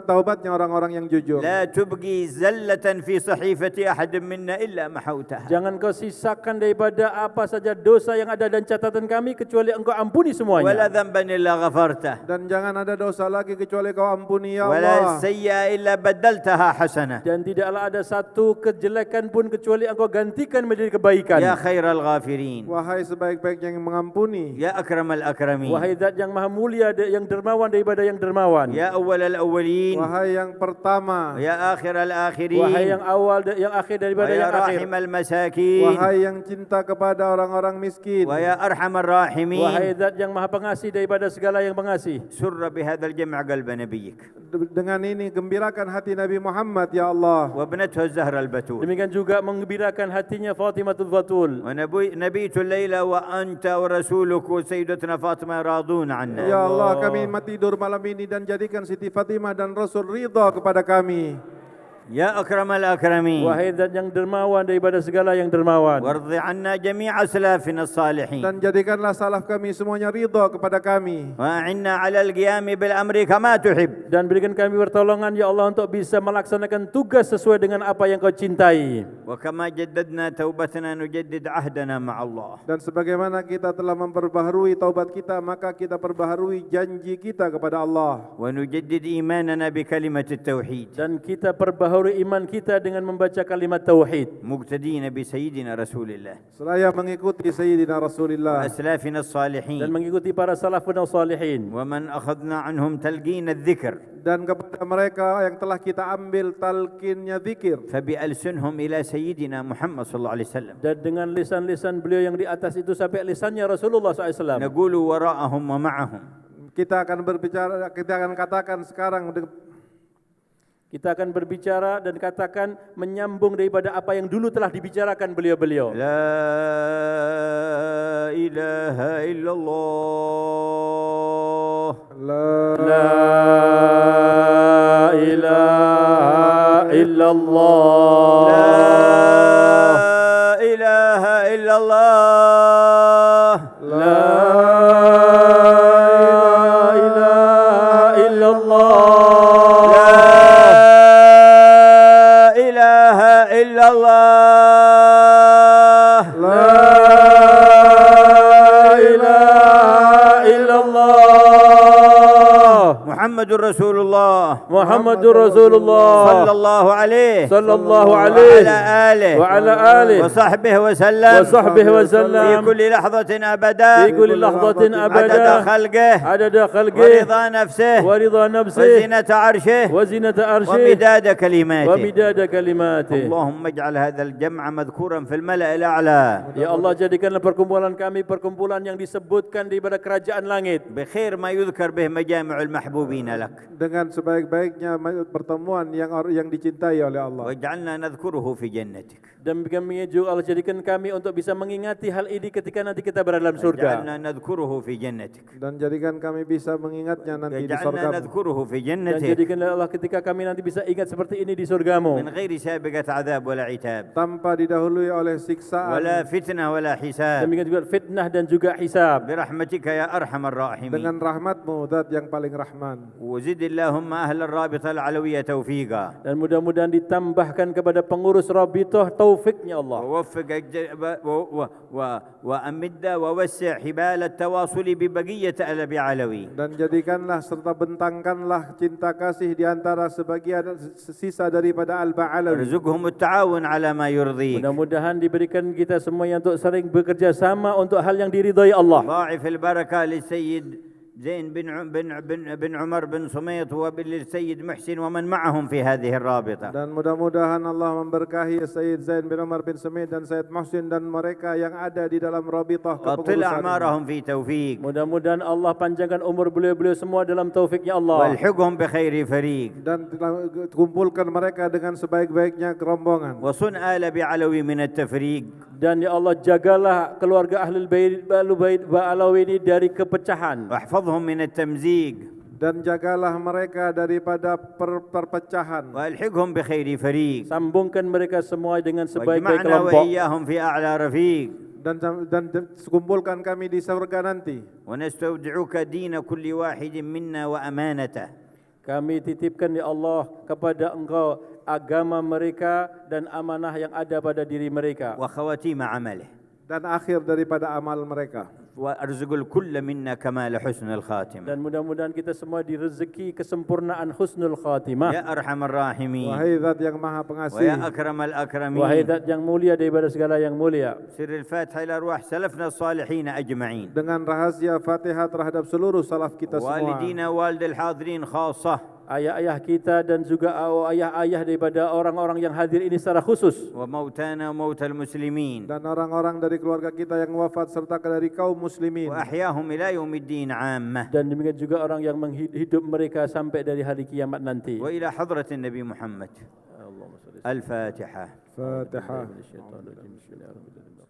Taubatnya orang-orang yang jujur. لا تبقي زلة في صحيفة أحد منا إلا محوتها. Jangan kau sisakan daripada apa saja dosa yang ada dan catatan kami kecuali engkau ampuni ولا semuanya. ذنبا إلا غفرته. Dan jangan ada dosa lagi kecuali kau ampuni ya ولا Allah. سيئة إلا بدلتها حسنة. Dan tidaklah ada satu kejelekan pun kecuali engkau gantikan menjadi kebaikan. يا خير الغافرين. Wahai sebaik-baiknya yang mengampuni. يا أكرم الأكرمين. Wahai Zat yang maha mulia, yang dermawan daripada yang dermawan. يا أول الأولين. Wahai yang pertama. ويا آخر الآخرين. Wahai yang awal, yang akhir daripada ويا yang akhir. راحم المساكين. Wahai yang cinta kepada orang-orang miskin. ويا أرحم الراحمين. Wahai Zat yang maha pengasih daripada segala yang pengasih. سر بهذا الجمع قلب نبيك Dengan ini gembirakan hati Nabi Muhammad ya Allah. وابنته الزهرة البتول. Demikian juga menggembirakan hatinya Fatimatul Batul. ونبيت الليلة وأنت ورسولك وسيدتنا فاطمة راضون عنا. Ya Allah, kami tidur malam ini dan jadikan Siti Fatimah dan Rasul ridha kepada kami. يا أكرم الأكرمين. Wahai Zat yang dermawan daripada segala yang dermawan. وارض عنا جميع أسلافنا الصالحين. Dan jadikanlah salaf kami semuanya ridha kepada kami. وأعنا على القيام بالأمر كما تحب. Dan berikan kami pertolongan ya Allah untuk bisa melaksanakan tugas sesuai dengan apa yang kau cintai. وكما جددنا توبتنا نجدد عهدنا مع الله. Dan sebagaimana kita telah memperbaharui taubat kita, maka kita perbaharui janji kita kepada Allah. ونجدد إيماننا بكلمة التوحيد. Dan kita perbaharui memperbaharui iman kita dengan membaca kalimat tauhid. مقتدين بسيدنا رسول الله Seraya mengikuti Sayyidina Rasulullah وأسلافنا Dan الصالحين mengikuti para salafun dan salihin. ومن أخذنا عنهم تلقين الذكر dan kepada mereka yang telah kita ambil talqinnya zikir فبألسنهم إلى سيدنا محمد صلى الله عليه وسلم Dan dengan lisan-lisan beliau yang di atas itu sampai lisannya Rasulullah SAW. نقول وراءهم ومعهم kita akan berbicara, kita akan katakan sekarang Kita akan berbicara dan katakan menyambung daripada apa yang dulu telah dibicarakan beliau-beliau. لا إله إلا الله la ilaha illallah. لا إله إلا الله La ilaha illallah. إلا الله La ilaha illallah. محمد رسول الله Muhammadur Rasulullah صلى الله عليه sallallahu alaihi وعلى آله wa ala alihi وصحبه وسلم wa sahbihi wa في sallam كل لحظة أبدا fi kulli lahzatin عدد abada خلقه adada khalqihi ورضا نفسه wa ridha nafsihi وزنة عرشه wa zinata arshihi ومداد wa كلماته midada kalimatihi. اللهم اجعل هذا الجمع مذكورا في الملأ الأعلى Ya Allah, jadikanlah perkumpulan kami perkumpulan yang disebutkan daripada kerajaan langit بخير ما يذكر به مجامع المحبوبين لك dengan sebaik-baiknya pertemuan yang dicintai oleh Allah. واجعلنا نذكره في جنتك dan kami juga Allah jadikan kami untuk bisa mengingati hal ini ketika nanti kita berada dalam surga. واجعلنا نذكره في جنتك Dan jadikan kami bisa mengingatnya nanti di واجعلنا surgamu. نذكره في Dan جنتك jadikanlah Allah ketika kami nanti bisa ingat seperti ini di surgamu. من غير سابقة عذاب ولا عتاب Tanpa didahului oleh siksaan ولا فتنة ولا حساب Demikian juga fitnah dan juga hisab. برحمتك يا أرحم الراحمين dengan rahmatmu, zat yang paling rahman. وزد اللهم أهل الرابطة العلوية توفيقا Dan mudah-mudahan ditambahkan kepada pengurus Rabithah taufiknya Allah. ووفق وأمد ووسع حبال التواصل ببقية ألب علوي Dan jadikanlah serta bentangkanlah cinta kasih di antara sebagian sisa daripada Al-Ba'alawi. ارزقهم التعاون على ما يرضيك Mudah-mudahan diberikan kita semuanya untuk sering bekerja sama untuk hal yang diridhai Allah. ضاعف البركة للسيد زين بن عمر بن سميط وللسيد محسن ومن معهم في هذه الرابطة Dan mudah-mudahan Allah memberkahi Sayyid Zain bin Umar bin Sumait dan Sayyid Muhsin dan mereka yang ada di dalam rabithah وطل kepengurusan ini. أعمارهم في توفيق Mudah-mudahan Allah panjangkan umur beliau-beliau semua dalam taufiknya Allah. والحقهم بخير فريق Dan kumpulkan mereka dengan sebaik-baiknya rombongan. وصن آل بعلوي من التفريق Dan ya Allah, jagalah keluarga Ahlul Bait Ba'alawi ini dari kepecahan. واحفظهم من التمزيق Dan jagalah mereka daripada perpecahan. والحقهم بخير فريق Sambungkan mereka semua dengan sebaik-baik واجمعنا kelompok. وإياهم في أعلى رفيق Dan kumpulkan kami di surga nanti. ونستودعك دين كل واحد منا وأمانته Kami titipkan ya Allah kepada Engkau agama mereka dan amanah yang ada pada diri mereka. وخواتيم عمله Dan akhir daripada amal mereka. وأرزق الكل منا كمال حسن الخاتمة Dan mudah-mudahan kita semua direzeki kesempurnaan husnul khatimah. يا أرحم الراحمين Wahai zat yang maha pengasih. ويا أكرم Wahai الأكرمين zat yang mulia daripada segala yang mulia. سر الفاتحة إلى أرواح سلفنا الصالحين أجمعين Dengan rahasia Fatihah terhadap seluruh salaf kita semua. والدينا والد الحاضرين خاصة Ayah-ayah kita dan juga ayah-ayah daripada orang-orang yang hadir ini secara khusus. وموتانا وموتى المسلمين Dan orang-orang dari keluarga kita yang wafat serta dari kaum muslimin. وأحياهم إلى يوم الدين عامة Dan demikian juga orang yang menghidup mereka sampai dari hari kiamat nanti. وإلى حضرة النبي محمد Allahumma salli الفاتحة Fatihah. ala sayyidina Muhammad.